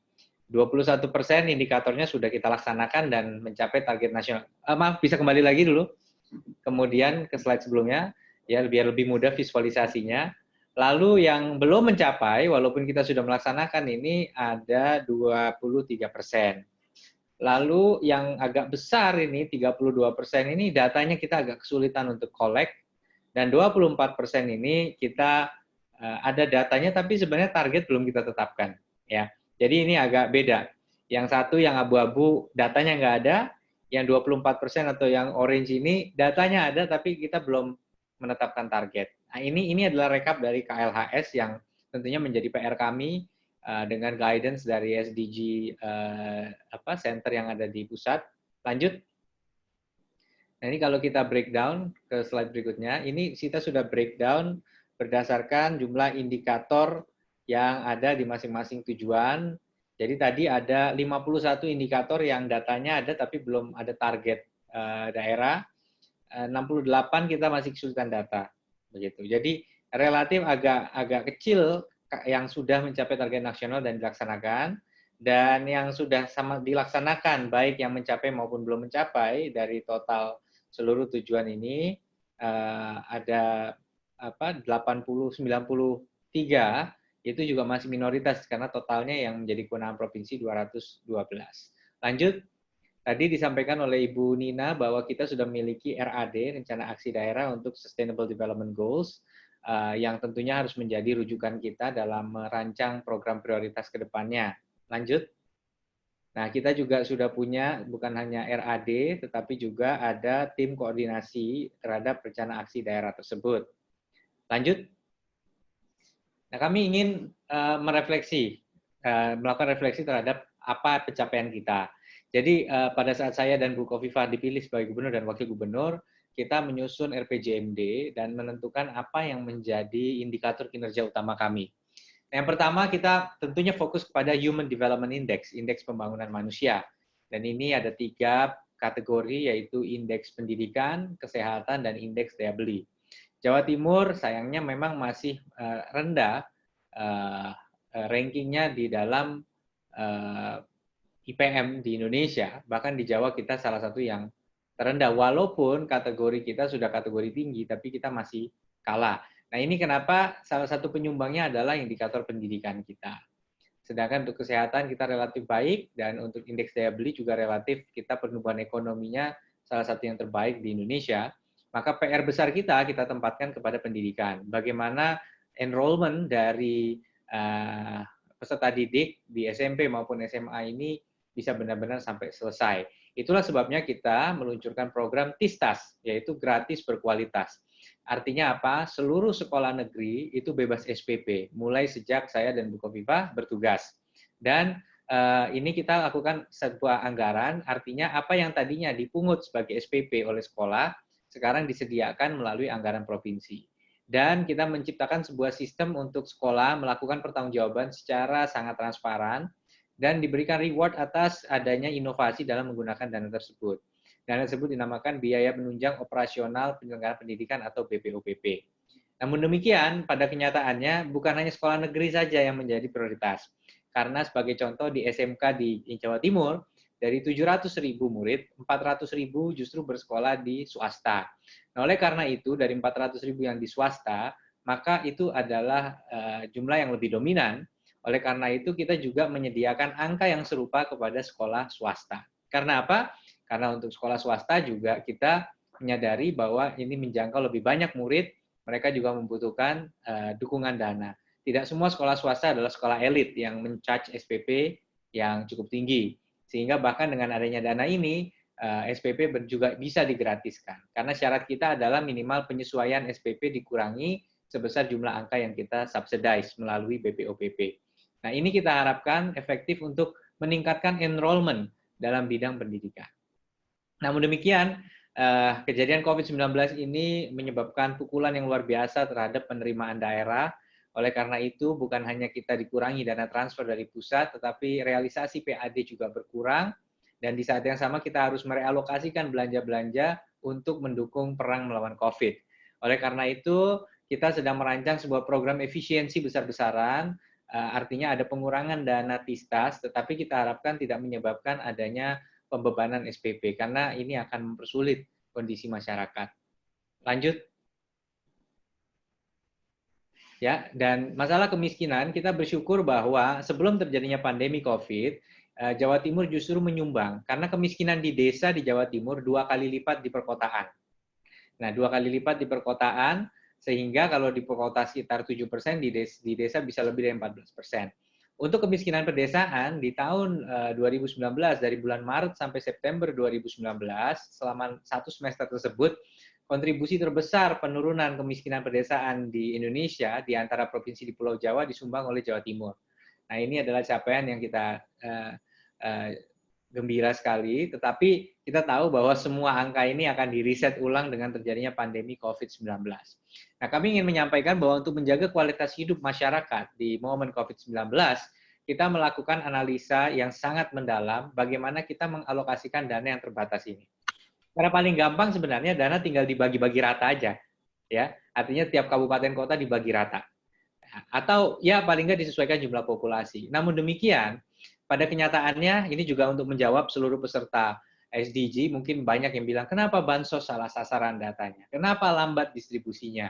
21% indikatornya sudah kita laksanakan dan mencapai target nasional. Maaf, bisa kembali lagi dulu. Kemudian ke slide sebelumnya, ya biar lebih mudah visualisasinya. Lalu yang belum mencapai, walaupun kita sudah melaksanakan ini ada 23%. Lalu yang agak besar ini, 32% ini datanya kita agak kesulitan untuk collect, dan 24% ini kita ada datanya tapi sebenarnya target belum kita tetapkan. Ya, jadi ini agak beda. Yang satu yang abu-abu datanya nggak ada, yang 24% atau yang orange ini datanya ada tapi kita belum menetapkan target. Nah, ini adalah rekap dari KLHS yang tentunya menjadi PR kami dengan guidance dari SDG center yang ada di pusat. Lanjut. Nah, ini kalau kita breakdown ke slide berikutnya, ini kita sudah breakdown berdasarkan jumlah indikator yang ada di masing-masing tujuan. Jadi tadi ada 51 indikator yang datanya ada tapi belum ada target daerah. 68 kita masih kesulitan data. Begitu. Jadi relatif agak kecil yang sudah mencapai target nasional dan dilaksanakan, dan yang sudah sama dilaksanakan baik yang mencapai maupun belum mencapai dari total seluruh tujuan ini ada 93 itu juga masih minoritas karena totalnya yang menjadi kewenangan provinsi 212. Lanjut, tadi disampaikan oleh Ibu Nina bahwa kita sudah memiliki RAD, Rencana Aksi Daerah untuk Sustainable Development Goals, yang tentunya harus menjadi rujukan kita dalam merancang program prioritas ke depannya. Lanjut. Nah, kita juga sudah punya bukan hanya RAD, tetapi juga ada tim koordinasi terhadap rencana aksi daerah tersebut. Lanjut. Nah, kami ingin melakukan refleksi terhadap apa pencapaian kita. Jadi pada saat saya dan Bu Khofifah dipilih sebagai gubernur dan wakil gubernur, kita menyusun RPJMD dan menentukan apa yang menjadi indikator kinerja utama kami. Yang pertama, kita tentunya fokus kepada Human Development Index, indeks pembangunan manusia. Dan ini ada 3 kategori, yaitu indeks pendidikan, kesehatan, dan indeks daya beli. Jawa Timur sayangnya memang masih rendah rankingnya di dalam IPM di Indonesia, bahkan di Jawa kita salah satu yang terendah, walaupun kategori kita sudah kategori tinggi, tapi kita masih kalah. Nah, ini kenapa salah satu penyumbangnya adalah indikator pendidikan kita. Sedangkan untuk kesehatan kita relatif baik, dan untuk indeks daya beli juga relatif kita pertumbuhan ekonominya salah satu yang terbaik di Indonesia. Maka PR besar kita tempatkan kepada pendidikan. Bagaimana enrollment dari peserta didik di SMP maupun SMA ini bisa benar-benar sampai selesai. Itulah sebabnya kita meluncurkan program TISTAS, yaitu gratis berkualitas. Artinya apa? Seluruh sekolah negeri itu bebas SPP, mulai sejak saya dan Bu Khofifah bertugas. Dan ini kita lakukan sebuah anggaran, artinya apa yang tadinya dipungut sebagai SPP oleh sekolah, sekarang disediakan melalui anggaran provinsi. Dan kita menciptakan sebuah sistem untuk sekolah melakukan pertanggungjawaban secara sangat transparan, dan diberikan reward atas adanya inovasi dalam menggunakan dana tersebut. Dana tersebut dinamakan biaya penunjang operasional penyelenggaraan pendidikan atau BPOPP. Namun demikian, pada kenyataannya bukan hanya sekolah negeri saja yang menjadi prioritas. Karena sebagai contoh di SMK di Jawa Timur, dari 700.000 murid, 400.000 justru bersekolah di swasta. Nah, oleh karena itu, dari 400.000 yang di swasta, maka itu adalah jumlah yang lebih dominan. Oleh karena itu, kita juga menyediakan angka yang serupa kepada sekolah swasta. Karena apa? Karena untuk sekolah swasta juga kita menyadari bahwa ini menjangkau lebih banyak murid, mereka juga membutuhkan dukungan dana. Tidak semua sekolah swasta adalah sekolah elit yang men-charge SPP yang cukup tinggi. Sehingga bahkan dengan adanya dana ini, SPP juga bisa digratiskan. Karena syarat kita adalah minimal penyesuaian SPP dikurangi sebesar jumlah angka yang kita subsidize melalui BPOPP. Nah, ini kita harapkan efektif untuk meningkatkan enrollment dalam bidang pendidikan. Namun demikian, kejadian COVID-19 ini menyebabkan pukulan yang luar biasa terhadap penerimaan daerah. Oleh karena itu, bukan hanya kita dikurangi dana transfer dari pusat, tetapi realisasi PAD juga berkurang. Dan di saat yang sama kita harus merealokasikan belanja-belanja untuk mendukung perang melawan COVID. Oleh karena itu, kita sedang merancang sebuah program efisiensi besar-besaran, artinya ada pengurangan dana TISTAS, tetapi kita harapkan tidak menyebabkan adanya pembebanan SPP, karena ini akan mempersulit kondisi masyarakat. Lanjut. Ya, dan masalah kemiskinan, kita bersyukur bahwa sebelum terjadinya pandemi COVID, Jawa Timur justru menyumbang, karena kemiskinan di desa di Jawa Timur 2 kali lipat di perkotaan. Nah, 2 kali lipat di perkotaan, sehingga kalau di kota sekitar 7%, di desa bisa lebih dari 14%. Untuk kemiskinan pedesaan di tahun 2019 dari bulan Maret sampai September 2019, selama 1 semester tersebut, kontribusi terbesar penurunan kemiskinan pedesaan di Indonesia di antara provinsi di Pulau Jawa disumbang oleh Jawa Timur. Nah, ini adalah capaian yang kita gembira sekali, tetapi kita tahu bahwa semua angka ini akan diriset ulang dengan terjadinya pandemi COVID-19. Nah, kami ingin menyampaikan bahwa untuk menjaga kualitas hidup masyarakat di momen COVID-19, kita melakukan analisa yang sangat mendalam bagaimana kita mengalokasikan dana yang terbatas ini. Cara paling gampang sebenarnya dana tinggal dibagi-bagi rata aja, ya. Artinya tiap kabupaten kota dibagi rata. Atau ya paling nggak disesuaikan jumlah populasi. Namun demikian, pada kenyataannya ini juga untuk menjawab seluruh peserta SDG, mungkin banyak yang bilang, kenapa bansos salah sasaran datanya? Kenapa lambat distribusinya?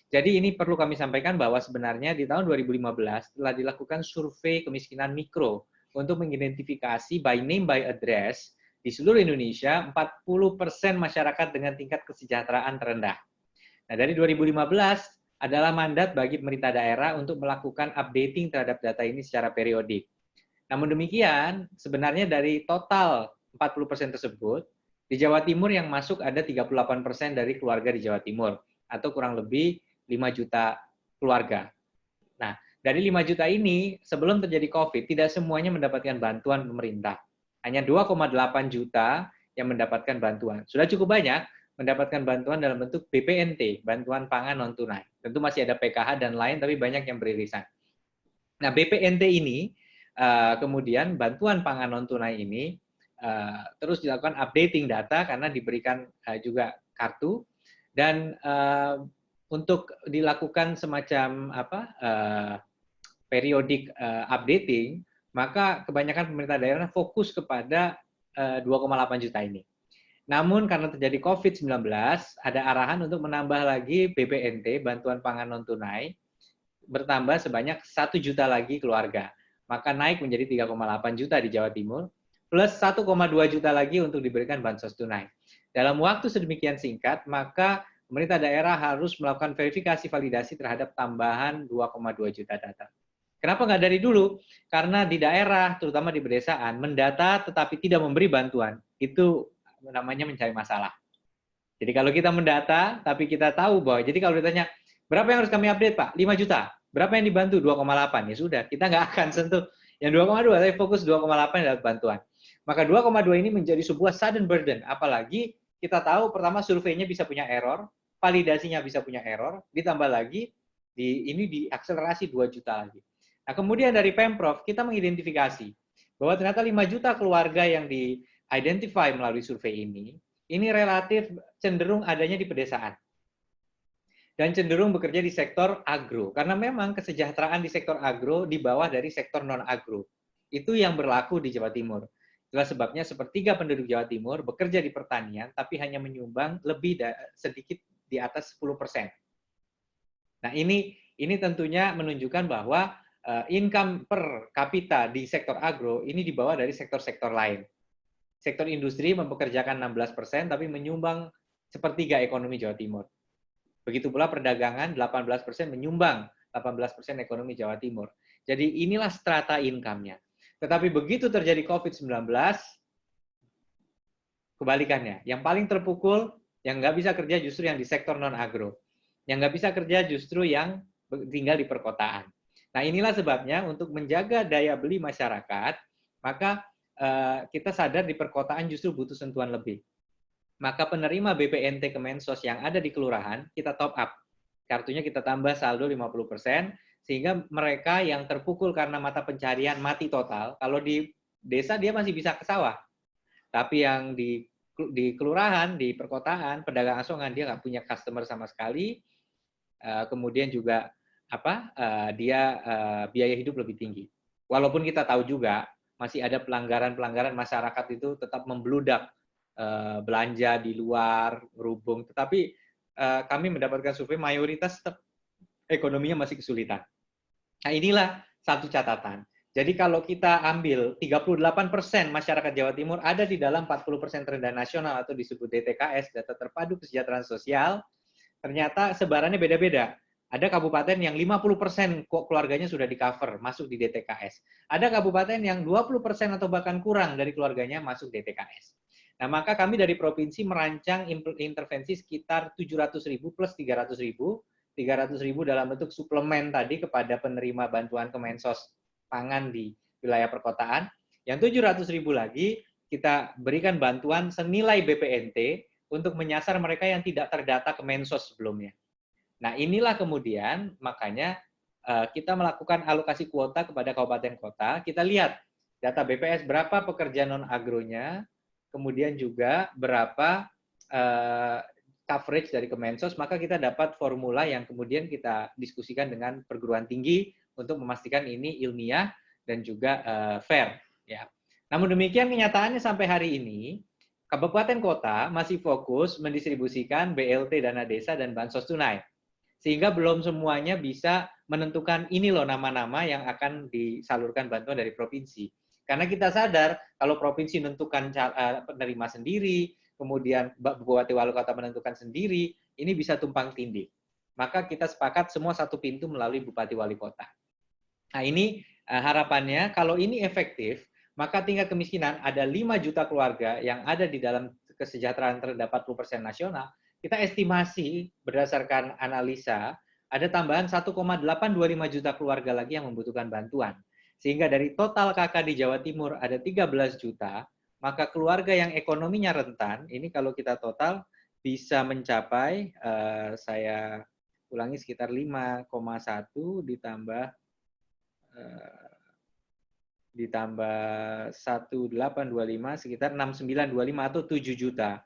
Jadi ini perlu kami sampaikan bahwa sebenarnya di tahun 2015 telah dilakukan survei kemiskinan mikro untuk mengidentifikasi by name by address di seluruh Indonesia 40% masyarakat dengan tingkat kesejahteraan terendah. Nah, dari 2015 adalah mandat bagi pemerintah daerah untuk melakukan updating terhadap data ini secara periodik. Namun demikian, sebenarnya dari total 40% tersebut, di Jawa Timur yang masuk ada 38% dari keluarga di Jawa Timur, atau kurang lebih 5 juta keluarga. Nah, dari 5 juta ini, sebelum terjadi COVID, tidak semuanya mendapatkan bantuan pemerintah. Hanya 2,8 juta yang mendapatkan bantuan. Sudah cukup banyak mendapatkan bantuan dalam bentuk BPNT, bantuan pangan non-tunai. Tentu masih ada PKH dan lain, tapi banyak yang beririsan. Nah, BPNT ini, kemudian bantuan pangan non-tunai ini, terus dilakukan updating data karena diberikan juga kartu, dan untuk dilakukan semacam periodik updating, maka kebanyakan pemerintah daerah fokus kepada 2,8 juta ini. Namun karena terjadi COVID-19, ada arahan untuk menambah lagi BPNT, bantuan pangan non-tunai, bertambah sebanyak 1 juta lagi keluarga. Maka naik menjadi 3,8 juta di Jawa Timur, plus 1,2 juta lagi untuk diberikan bansos tunai. Dalam waktu sedemikian singkat, maka pemerintah daerah harus melakukan verifikasi validasi terhadap tambahan 2,2 juta data. Kenapa nggak dari dulu? Karena di daerah, terutama di pedesaan, mendata tetapi tidak memberi bantuan. Itu namanya mencari masalah. Jadi kalau kita mendata, tapi kita tahu bahwa, jadi kalau ditanya, berapa yang harus kami update Pak? 5 juta. Berapa yang dibantu? 2,8. Ya sudah, kita nggak akan sentuh yang 2,2, tapi fokus 2,8 dalam bantuan. Maka 2,2 ini menjadi sebuah sudden burden. Apalagi kita tahu pertama surveinya bisa punya error, validasinya bisa punya error, ditambah lagi, ini diakselerasi 2 juta lagi. Nah kemudian dari Pemprov, kita mengidentifikasi bahwa ternyata 5 juta keluarga yang di-identify melalui survei ini relatif cenderung adanya di pedesaan. Dan cenderung bekerja di sektor agro. Karena memang kesejahteraan di sektor agro di bawah dari sektor non-agro. Itu yang berlaku di Jawa Timur. Itulah sebabnya sepertiga penduduk Jawa Timur bekerja di pertanian, tapi hanya menyumbang lebih sedikit di atas 10%. Nah ini tentunya menunjukkan bahwa income per kapita di sektor agro ini di bawah dari sektor-sektor lain. Sektor industri mempekerjakan 16%, tapi menyumbang sepertiga ekonomi Jawa Timur. Begitu pula perdagangan, 18% menyumbang 18% ekonomi Jawa Timur. Jadi inilah strata income-nya. Tetapi begitu terjadi COVID-19, kebalikannya. Yang paling terpukul, yang nggak bisa kerja justru yang di sektor non-agro. Yang nggak bisa kerja justru yang tinggal di perkotaan. Nah inilah sebabnya untuk menjaga daya beli masyarakat, maka kita sadar di perkotaan justru butuh sentuhan lebih. Maka penerima BPNT Kemensos yang ada di kelurahan, kita top up. Kartunya kita tambah saldo 50%, sehingga mereka yang terpukul karena mata pencarian mati total, kalau di desa dia masih bisa ke sawah. Tapi yang di kelurahan, di perkotaan, pedagang asongan, dia nggak punya customer sama sekali, kemudian juga dia biaya hidup lebih tinggi. Walaupun kita tahu juga, masih ada pelanggaran-pelanggaran masyarakat itu tetap membludak belanja di luar, berhubung. Tetapi kami mendapatkan survei mayoritas tetap ekonominya masih kesulitan. Nah inilah satu catatan. Jadi kalau kita ambil 38% masyarakat Jawa Timur ada di dalam 40% terendah nasional atau disebut DTKS, Data Terpadu Kesejahteraan Sosial, ternyata sebarannya beda-beda. Ada kabupaten yang 50% keluarganya sudah di-cover, masuk di DTKS. Ada kabupaten yang 20% atau bahkan kurang dari keluarganya masuk DTKS. Nah, maka kami dari provinsi merancang intervensi sekitar 700.000 plus 300.000. 300.000 dalam bentuk suplemen tadi kepada penerima bantuan Kemensos pangan di wilayah perkotaan. Yang 700.000 lagi kita berikan bantuan senilai BPNT untuk menyasar mereka yang tidak terdata Kemensos sebelumnya. Nah, inilah kemudian makanya kita melakukan alokasi kuota kepada kabupaten kota. Kita lihat data BPS berapa pekerja non-agronya, kemudian juga berapa coverage dari Kemensos, maka kita dapat formula yang kemudian kita diskusikan dengan perguruan tinggi untuk memastikan ini ilmiah dan juga fair. Ya. Namun demikian kenyataannya sampai hari ini, kabupaten kota masih fokus mendistribusikan BLT dana desa dan bansos tunai. Sehingga belum semuanya bisa menentukan ini loh nama-nama yang akan disalurkan bantuan dari provinsi. Karena kita sadar kalau provinsi menentukan penerima sendiri, kemudian bupati wali kota menentukan sendiri, ini bisa tumpang tindih. Maka kita sepakat semua satu pintu melalui bupati wali kota. Nah ini harapannya kalau ini efektif, maka tingkat kemiskinan ada 5 juta keluarga yang ada di dalam kesejahteraan terhadap 40% nasional, kita estimasi berdasarkan analisa ada tambahan 1,825 juta keluarga lagi yang membutuhkan bantuan. Sehingga dari total KK di Jawa Timur ada 13 juta, maka keluarga yang ekonominya rentan, ini kalau kita total bisa mencapai, saya ulangi sekitar 5,1 ditambah 1825 sekitar 6925 atau 7 juta.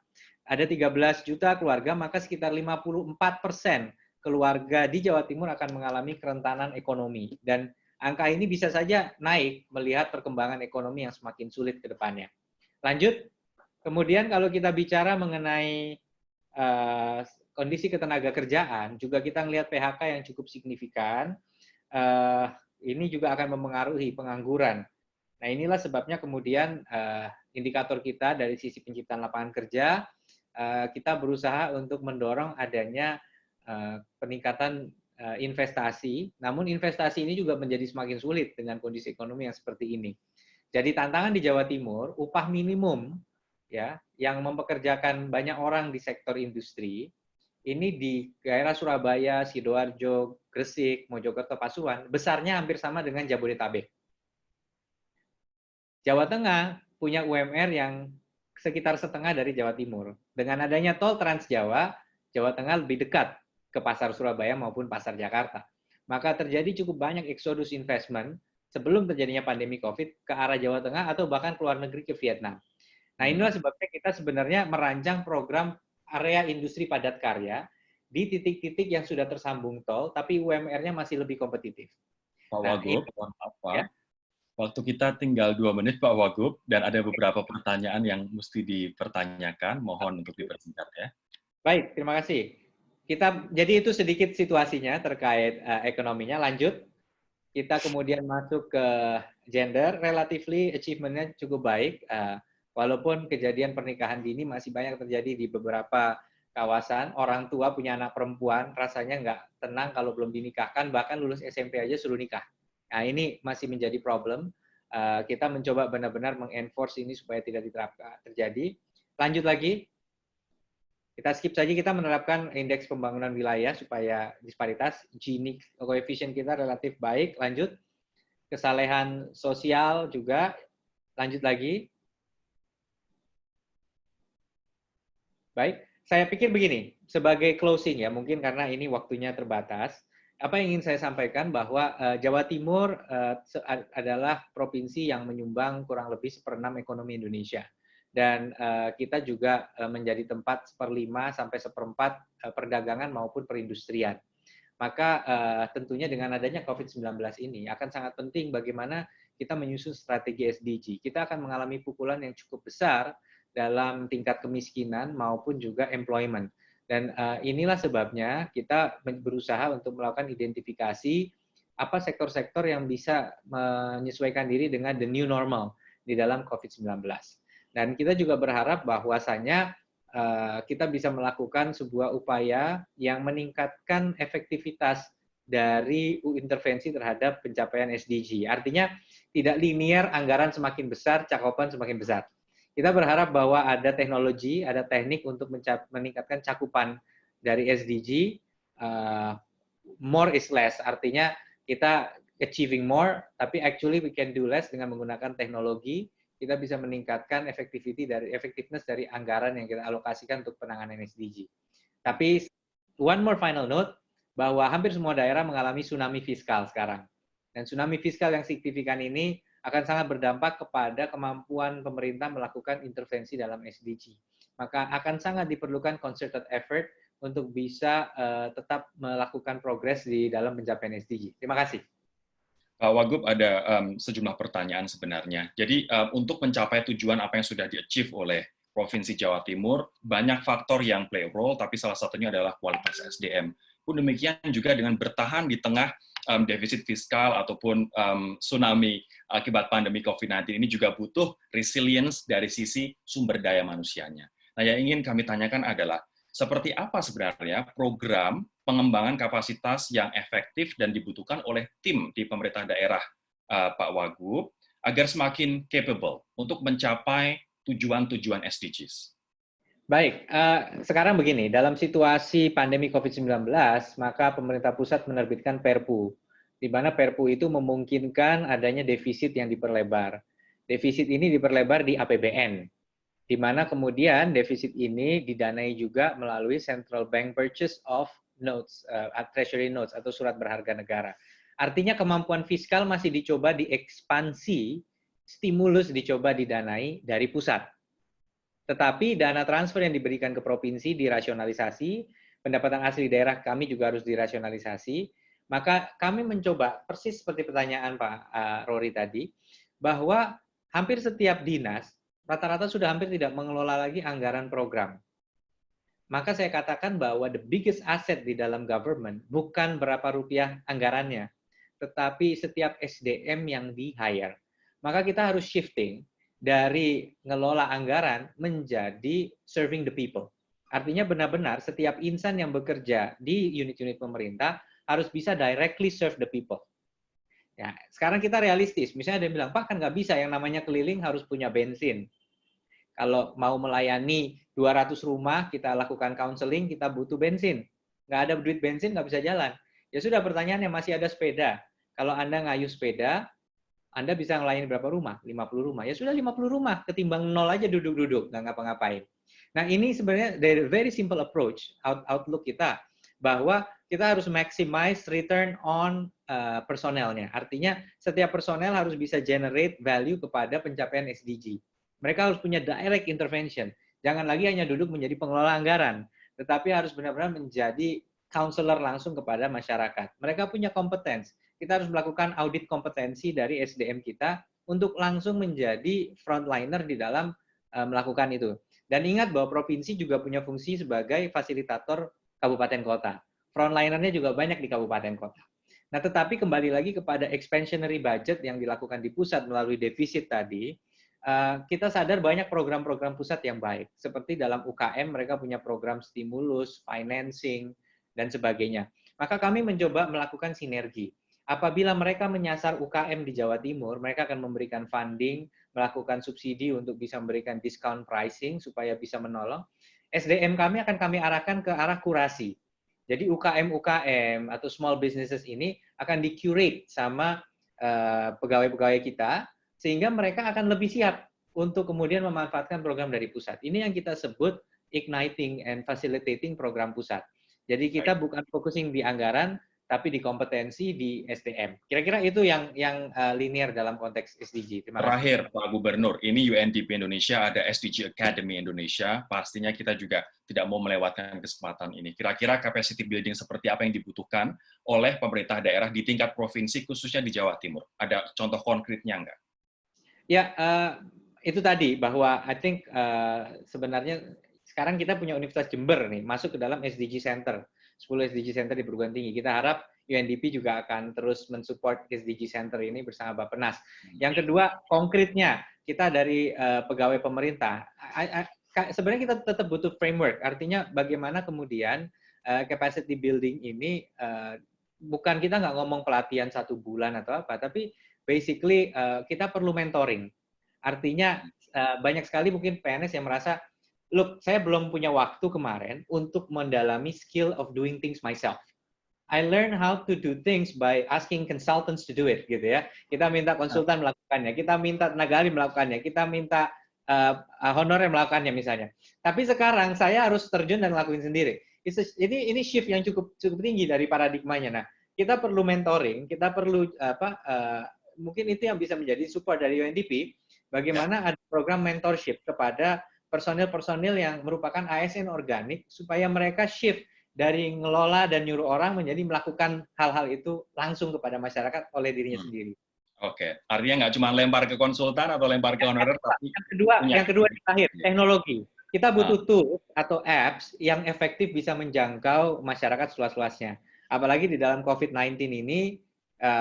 Ada 13 juta keluarga, maka sekitar 54% keluarga di Jawa Timur akan mengalami kerentanan ekonomi. Dan angka ini bisa saja naik melihat perkembangan ekonomi yang semakin sulit ke depannya. Lanjut, kemudian kalau kita bicara mengenai kondisi ketenaga kerjaan, juga kita melihat PHK yang cukup signifikan, ini juga akan mempengaruhi pengangguran. Nah inilah sebabnya kemudian indikator kita dari sisi penciptaan lapangan kerja, kita berusaha untuk mendorong adanya peningkatan investasi, namun investasi ini juga menjadi semakin sulit dengan kondisi ekonomi yang seperti ini. Jadi tantangan di Jawa Timur, upah minimum ya yang mempekerjakan banyak orang di sektor industri, ini di daerah Surabaya, Sidoarjo, Gresik, Mojokerto, Pasuruan, besarnya hampir sama dengan Jabodetabek. Jawa Tengah punya UMR yang sekitar setengah dari Jawa Timur. Dengan adanya tol Trans Jawa, Jawa Tengah lebih dekat ke pasar Surabaya maupun pasar Jakarta. Maka terjadi cukup banyak eksodus investment sebelum terjadinya pandemi COVID ke arah Jawa Tengah atau bahkan ke luar negeri ke Vietnam. Nah inilah sebabnya kita sebenarnya merancang program area industri padat karya di titik-titik yang sudah tersambung tol, tapi UMR-nya masih lebih kompetitif. Pak Wagub, ya. Waktu kita tinggal 2 menit Pak Wagub, dan ada beberapa pertanyaan yang mesti dipertanyakan, mohon untuk dipersingkat ya. Baik, terima kasih. Jadi itu sedikit situasinya terkait ekonominya. Lanjut, kita kemudian masuk ke gender, relatively achievement-nya cukup baik, walaupun kejadian pernikahan dini masih banyak terjadi di beberapa kawasan. Orang tua punya anak perempuan, rasanya nggak tenang kalau belum dinikahkan, bahkan lulus SMP aja suruh nikah. Nah ini masih menjadi problem. Kita mencoba benar-benar mengenforce ini supaya tidak diterapkan terjadi. Lanjut lagi. Kita skip saja, kita menerapkan indeks pembangunan wilayah supaya disparitas, Gini koefisien kita relatif baik. Lanjut, kesalehan sosial juga. Lanjut lagi. Baik, saya pikir begini, sebagai closing ya, mungkin karena ini waktunya terbatas, apa yang ingin saya sampaikan bahwa Jawa Timur adalah provinsi yang menyumbang kurang lebih 1/6 ekonomi Indonesia. Dan kita juga menjadi tempat 1/5 sampai 1/4 perdagangan maupun perindustrian. Maka tentunya dengan adanya COVID-19 ini akan sangat penting bagaimana kita menyusun strategi SDG. Kita akan mengalami pukulan yang cukup besar dalam tingkat kemiskinan maupun juga employment. Dan inilah sebabnya kita berusaha untuk melakukan identifikasi apa sektor-sektor yang bisa menyesuaikan diri dengan the new normal di dalam COVID-19. Dan kita juga berharap bahwasannya kita bisa melakukan sebuah upaya yang meningkatkan efektivitas dari intervensi terhadap pencapaian SDG. Artinya tidak linear, anggaran semakin besar, cakupan semakin besar. Kita berharap bahwa ada teknologi, ada teknik untuk meningkatkan cakupan dari SDG. More is less, artinya kita achieving more, tapi actually we can do less dengan menggunakan teknologi. Kita bisa meningkatkan effectiveness dari anggaran yang kita alokasikan untuk penanganan SDG. Tapi one more final note, bahwa hampir semua daerah mengalami tsunami fiskal sekarang. Dan tsunami fiskal yang signifikan ini akan sangat berdampak kepada kemampuan pemerintah melakukan intervensi dalam SDG. Maka akan sangat diperlukan concerted effort untuk bisa tetap melakukan progres di dalam pencapaian SDG. Terima kasih. Pak Wagub, ada sejumlah pertanyaan sebenarnya. Jadi untuk mencapai tujuan apa yang sudah di-achieve oleh Provinsi Jawa Timur, banyak faktor yang play role, tapi salah satunya adalah kualitas SDM. Pun demikian juga dengan bertahan di tengah defisit fiskal ataupun tsunami akibat pandemi COVID-19 ini juga butuh resilience dari sisi sumber daya manusianya. Nah, yang ingin kami tanyakan adalah, seperti apa sebenarnya program pengembangan kapasitas yang efektif dan dibutuhkan oleh tim di pemerintah daerah, Pak Wagub, agar semakin capable untuk mencapai tujuan-tujuan SDGs? Baik, sekarang begini, dalam situasi pandemi COVID-19, maka pemerintah pusat menerbitkan Perpu, di mana Perpu itu memungkinkan adanya defisit yang diperlebar. Defisit ini diperlebar di APBN, di mana kemudian defisit ini didanai juga melalui Central Bank Purchase of Notes, Treasury Notes, atau surat berharga negara. Artinya kemampuan fiskal masih dicoba diekspansi, stimulus dicoba didanai dari pusat. Tetapi dana transfer yang diberikan ke provinsi dirasionalisasi, pendapatan asli daerah kami juga harus dirasionalisasi, maka kami mencoba, persis seperti pertanyaan Pak Rory tadi, bahwa hampir setiap dinas, rata-rata sudah hampir tidak mengelola lagi anggaran program. Maka saya katakan bahwa the biggest asset di dalam government bukan berapa rupiah anggarannya, tetapi setiap SDM yang di-hire. Maka kita harus shifting dari ngelola anggaran menjadi serving the people. Artinya benar-benar setiap insan yang bekerja di unit-unit pemerintah harus bisa directly serve the people. Ya, sekarang kita realistis. Misalnya ada yang bilang, Pak kan nggak bisa yang namanya keliling harus punya bensin. Kalau mau melayani 200 rumah, kita lakukan counseling, kita butuh bensin. Nggak ada duit bensin, nggak bisa jalan. Ya sudah, pertanyaannya masih ada sepeda. Kalau Anda ngayuh sepeda, Anda bisa ngelayani berapa rumah? 50 rumah. Ya sudah 50 rumah, ketimbang 0 aja duduk-duduk, nggak ngapa-ngapain. Nah ini sebenarnya dari very simple approach, outlook kita, bahwa kita harus maximize return on personelnya. Artinya setiap personel harus bisa generate value kepada pencapaian SDG. Mereka harus punya direct intervention. Jangan lagi hanya duduk menjadi pengelola anggaran, tetapi harus benar-benar menjadi counselor langsung kepada masyarakat. Mereka punya kompetensi. Kita harus melakukan audit kompetensi dari SDM kita untuk langsung menjadi frontliner di dalam melakukan itu. Dan ingat bahwa provinsi juga punya fungsi sebagai fasilitator kabupaten kota. Frontlinernya juga banyak di kabupaten kota. Nah, tetapi kembali lagi kepada expansionary budget yang dilakukan di pusat melalui defisit tadi, kita sadar banyak program-program pusat yang baik. Seperti dalam UKM, mereka punya program stimulus, financing, dan sebagainya. Maka kami mencoba melakukan sinergi. Apabila mereka menyasar UKM di Jawa Timur, mereka akan memberikan funding, melakukan subsidi untuk bisa memberikan discount pricing supaya bisa menolong. SDM kami akan kami arahkan ke arah kurasi. Jadi UKM-UKM atau small businesses ini akan di-curate sama pegawai-pegawai kita, sehingga mereka akan lebih siap untuk kemudian memanfaatkan program dari pusat. Ini yang kita sebut igniting and facilitating program pusat. Jadi kita bukan focusing di anggaran, tapi di kompetensi di SDM. Kira-kira itu yang linear dalam konteks SDG. Terima kasih. Terakhir, Pak Gubernur, ini UNDP Indonesia, ada SDG Academy Indonesia, pastinya kita juga tidak mau melewatkan kesempatan ini. Kira-kira capacity building seperti apa yang dibutuhkan oleh pemerintah daerah di tingkat provinsi, khususnya di Jawa Timur? Ada contoh konkretnya nggak? Ya, itu tadi, bahwa I think sebenarnya sekarang kita punya Universitas Jember nih, masuk ke dalam SDG Center. 10 SDG Center di perguruan tinggi. Kita harap UNDP juga akan terus mensupport SDG Center ini bersama Bappenas. Yang kedua, konkretnya, kita dari pegawai pemerintah, sebenarnya kita tetap butuh framework. Artinya bagaimana kemudian capacity building ini, bukan kita nggak ngomong pelatihan 1 bulan atau apa, tapi basically kita perlu mentoring. Artinya banyak sekali mungkin PNS yang merasa, look, saya belum punya waktu kemarin untuk mendalami skill of doing things myself. I learn how to do things by asking consultants to do it, gitu ya. Kita minta konsultan melakukannya, kita minta tenaga ahli melakukannya, kita minta honorer melakukannya misalnya. Tapi sekarang saya harus terjun dan lakuin sendiri. Ini shift yang cukup tinggi dari paradigmanya. Nah, kita perlu mentoring, kita perlu mungkin itu yang bisa menjadi support dari UNDP, bagaimana ada program mentorship kepada personil-personil yang merupakan ASN organik, supaya mereka shift dari ngelola dan nyuruh orang menjadi melakukan hal-hal itu langsung kepada masyarakat oleh dirinya sendiri. Oke, artinya nggak cuma lempar ke konsultan atau lempar ke honorer, tapi yang kedua terakhir, teknologi. Kita butuh tools atau apps yang efektif bisa menjangkau masyarakat seluas-luasnya. Apalagi di dalam COVID-19 ini,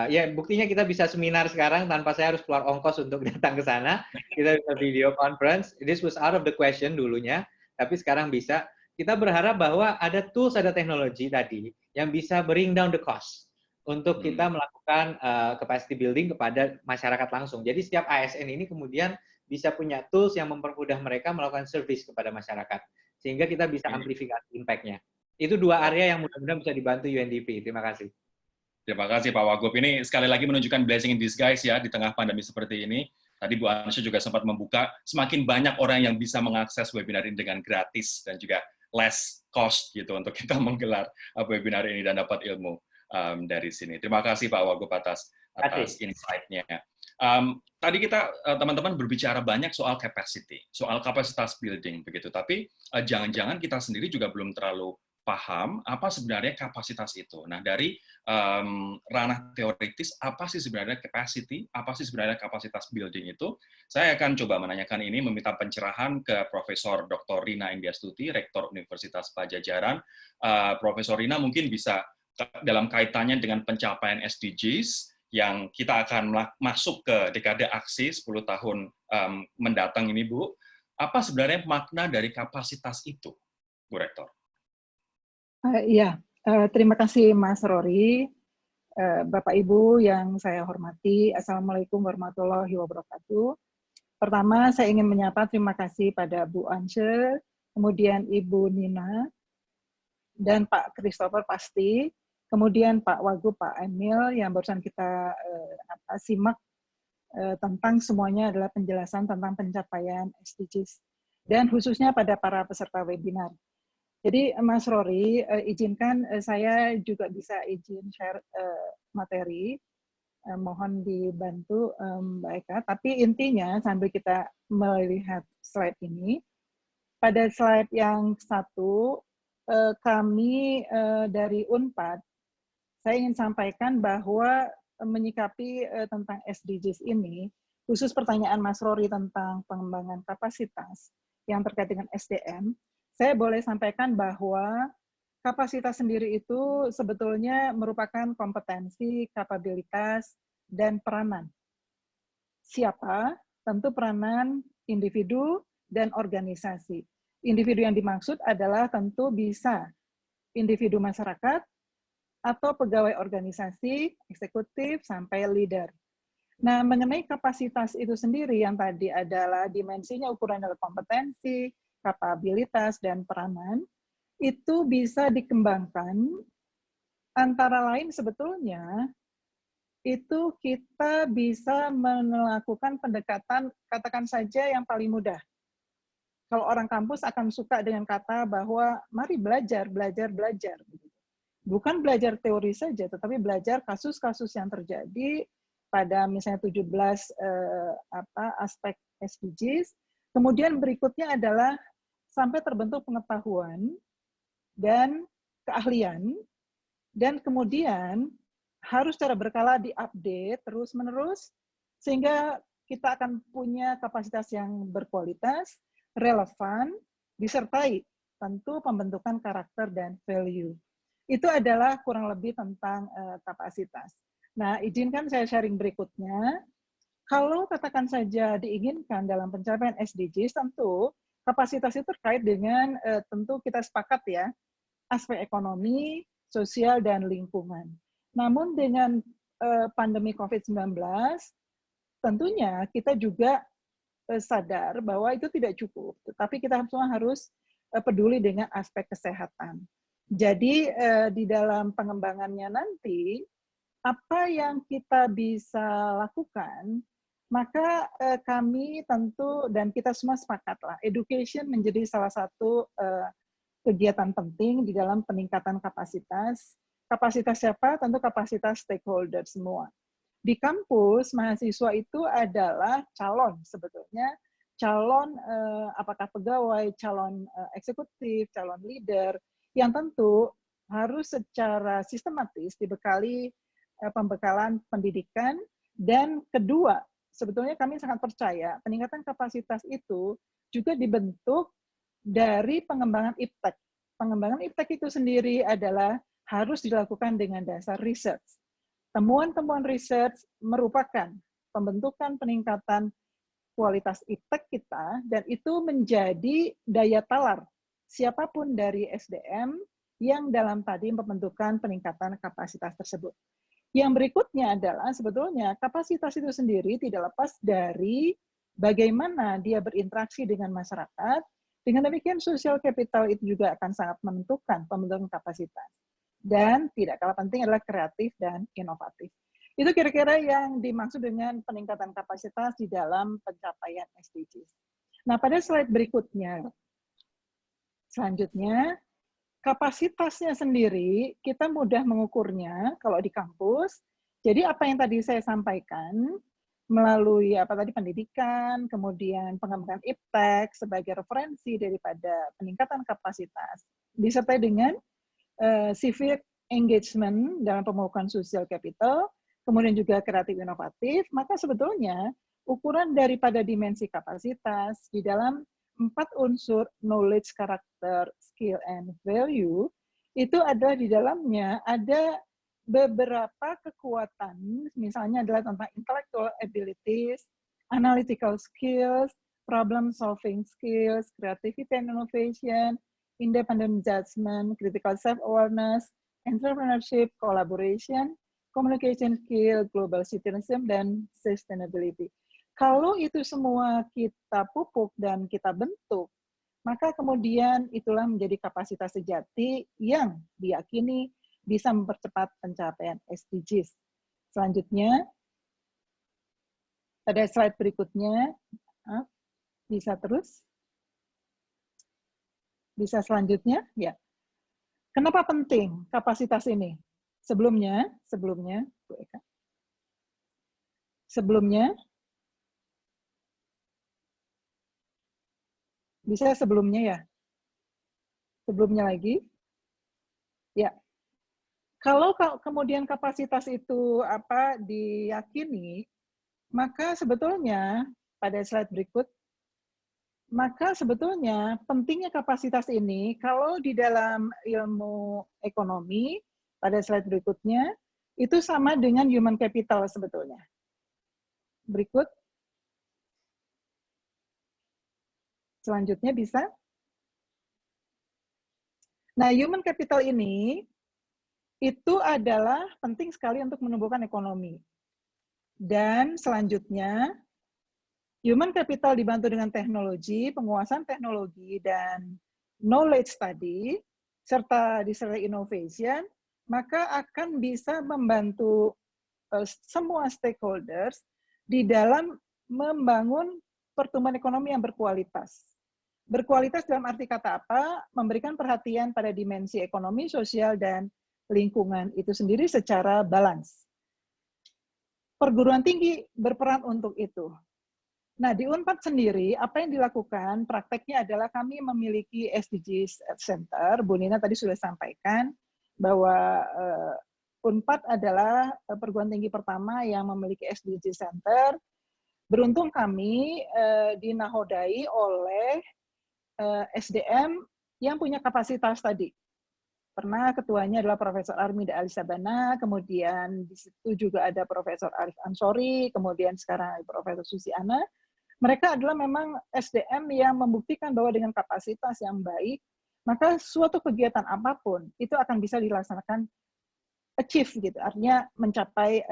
ya buktinya kita bisa seminar sekarang tanpa saya harus keluar ongkos untuk datang ke sana. Kita bisa video conference. This was out of the question dulunya, tapi sekarang bisa. Kita berharap bahwa ada tools, ada teknologi tadi yang bisa bring down the cost untuk kita melakukan capacity building kepada masyarakat langsung. Jadi setiap ASN ini kemudian bisa punya tools yang mempermudah mereka melakukan service kepada masyarakat. Sehingga kita bisa amplifikasi impact-nya. Itu dua area yang mudah-mudahan bisa dibantu UNDP. Terima kasih. Terima kasih Pak Wagub. Ini sekali lagi menunjukkan blessing in disguise ya di tengah pandemi seperti ini. Tadi Bu Ansya juga sempat membuka, semakin banyak orang yang bisa mengakses webinar ini dengan gratis dan juga less cost gitu untuk kita menggelar webinar ini dan dapat ilmu dari sini. Terima kasih Pak Wagub atas insight-nya. Tadi kita teman-teman berbicara banyak soal capacity, soal kapasitas building begitu. Tapi jangan-jangan kita sendiri juga belum terlalu paham apa sebenarnya kapasitas itu. Nah, dari ranah teoritis, apa sih sebenarnya capacity, apa sih sebenarnya kapasitas building itu? Saya akan coba menanyakan ini, meminta pencerahan ke Profesor Dr. Rina Indiastuti, Rektor Universitas Padjadjaran. Profesor Rina mungkin bisa dalam kaitannya dengan pencapaian SDGs, yang kita akan masuk ke dekade aksi 10 tahun mendatang ini, Bu. Apa sebenarnya makna dari kapasitas itu, Bu Rektor? Terima kasih Mas Rory, Bapak Ibu yang saya hormati, Assalamualaikum warahmatullahi wabarakatuh. Pertama, saya ingin menyapa terima kasih pada Bu Ansya, kemudian Ibu Nina, dan Pak Christopher pasti, kemudian Pak Wagub, Pak Emil yang barusan kita simak tentang semuanya adalah penjelasan tentang pencapaian SDGs, dan khususnya pada para peserta webinar. Jadi Mas Rory, izinkan saya juga bisa izin share materi, mohon dibantu Mbak Eka, tapi intinya sambil kita melihat slide ini, pada slide yang satu, kami dari UNPAD, saya ingin sampaikan bahwa menyikapi tentang SDGs ini, khusus pertanyaan Mas Rory tentang pengembangan kapasitas yang terkait dengan SDM, saya boleh sampaikan bahwa kapasitas sendiri itu sebetulnya merupakan kompetensi, kapabilitas, dan peranan. Siapa? Tentu peranan individu dan organisasi. Individu yang dimaksud adalah tentu bisa individu masyarakat atau pegawai organisasi, eksekutif, sampai leader. Nah, mengenai kapasitas itu sendiri yang tadi adalah dimensinya, ukuran adalah kompetensi, kapabilitas, dan peranan, itu bisa dikembangkan antara lain sebetulnya itu kita bisa melakukan pendekatan, katakan saja yang paling mudah. Kalau orang kampus akan suka dengan kata bahwa mari belajar. Bukan belajar teori saja, tetapi belajar kasus-kasus yang terjadi pada misalnya 17 aspek SDGs. Kemudian berikutnya adalah sampai terbentuk pengetahuan dan keahlian, dan kemudian harus secara berkala diupdate terus-menerus, sehingga kita akan punya kapasitas yang berkualitas, relevan, disertai tentu pembentukan karakter dan value. Itu adalah kurang lebih tentang kapasitas. Nah, izinkan saya sharing berikutnya. Kalau katakan saja diinginkan dalam pencapaian SDGs, tentu kapasitas itu terkait dengan tentu kita sepakat ya, aspek ekonomi, sosial, dan lingkungan. Namun dengan pandemi COVID-19, tentunya kita juga sadar bahwa itu tidak cukup, tetapi kita semua harus peduli dengan aspek kesehatan. Jadi di dalam pengembangannya nanti, apa yang kita bisa lakukan, maka kami tentu dan kita semua sepakatlah, education menjadi salah satu kegiatan penting di dalam peningkatan kapasitas. Kapasitas siapa? Tentu kapasitas stakeholder semua. di kampus mahasiswa itu adalah calon sebetulnya, calon apakah pegawai, calon eksekutif, calon leader, yang tentu harus secara sistematis dibekali pembekalan pendidikan. Dan kedua, sebetulnya kami sangat percaya peningkatan kapasitas itu juga dibentuk dari pengembangan iptek. Pengembangan iptek itu sendiri adalah harus dilakukan dengan dasar research. Temuan-temuan research merupakan pembentukan peningkatan kualitas iptek kita, dan itu menjadi daya talar siapapun dari SDM yang dalam tadi pembentukan peningkatan kapasitas tersebut. Yang berikutnya adalah sebetulnya kapasitas itu sendiri tidak lepas dari bagaimana dia berinteraksi dengan masyarakat. Dengan demikian social capital itu juga akan sangat menentukan pembentukan kapasitas. Dan tidak kalah penting adalah kreatif dan inovatif. Itu kira-kira yang dimaksud dengan peningkatan kapasitas di dalam pencapaian SDGs. Nah, pada slide berikutnya, selanjutnya, kapasitasnya sendiri kita mudah mengukurnya kalau di kampus. Jadi apa yang tadi saya sampaikan melalui pendidikan, kemudian pengembangan iptek sebagai referensi daripada peningkatan kapasitas, disertai dengan civic engagement dalam pemupukan social capital, kemudian juga kreatif inovatif, maka sebetulnya ukuran daripada dimensi kapasitas di dalam 4 unsur knowledge, karakter, skill, and value, itu ada di dalamnya ada beberapa kekuatan, misalnya adalah tentang intellectual abilities, analytical skills, problem solving skills, creativity and innovation, independent judgment, critical self-awareness, entrepreneurship, collaboration, communication skill, global citizenship, dan sustainability. Kalau itu semua kita pupuk dan kita bentuk, maka kemudian itulah menjadi kapasitas sejati yang diyakini bisa mempercepat pencapaian SDGs. Selanjutnya, pada slide berikutnya, bisa terus? Bisa selanjutnya? Ya. Kenapa penting kapasitas ini? Sebelumnya, Bu Eka. Bisa sebelumnya ya? Sebelumnya lagi? Ya. Kalau kemudian kapasitas itu diyakini, maka sebetulnya pada slide berikut, maka sebetulnya pentingnya kapasitas ini kalau di dalam ilmu ekonomi, pada slide berikutnya, itu sama dengan human capital sebetulnya. Berikut. Selanjutnya bisa. Nah, human capital ini itu adalah penting sekali untuk menumbuhkan ekonomi. Dan selanjutnya, human capital dibantu dengan teknologi, penguasaan teknologi, dan knowledge tadi, serta disertai innovation, maka akan bisa membantu semua stakeholders di dalam membangun pertumbuhan ekonomi yang berkualitas. Berkualitas dalam arti kata apa? Memberikan perhatian pada dimensi ekonomi, sosial, dan lingkungan itu sendiri secara balance. Perguruan tinggi berperan untuk itu. Nah, di UNPAD sendiri, apa yang dilakukan, prakteknya adalah kami memiliki SDGs Center. Bu Nina tadi sudah sampaikan bahwa UNPAD adalah perguruan tinggi pertama yang memiliki SDGs Center. Beruntung kami dinahodai oleh SDM yang punya kapasitas tadi. Pernah ketuanya adalah Profesor Armida Alisabana, kemudian di situ juga ada Profesor Arif Ansori, kemudian sekarang Profesor Susi Ana. Mereka adalah memang SDM yang membuktikan bahwa dengan kapasitas yang baik, maka suatu kegiatan apapun itu akan bisa dilaksanakan achieve gitu, artinya mencapai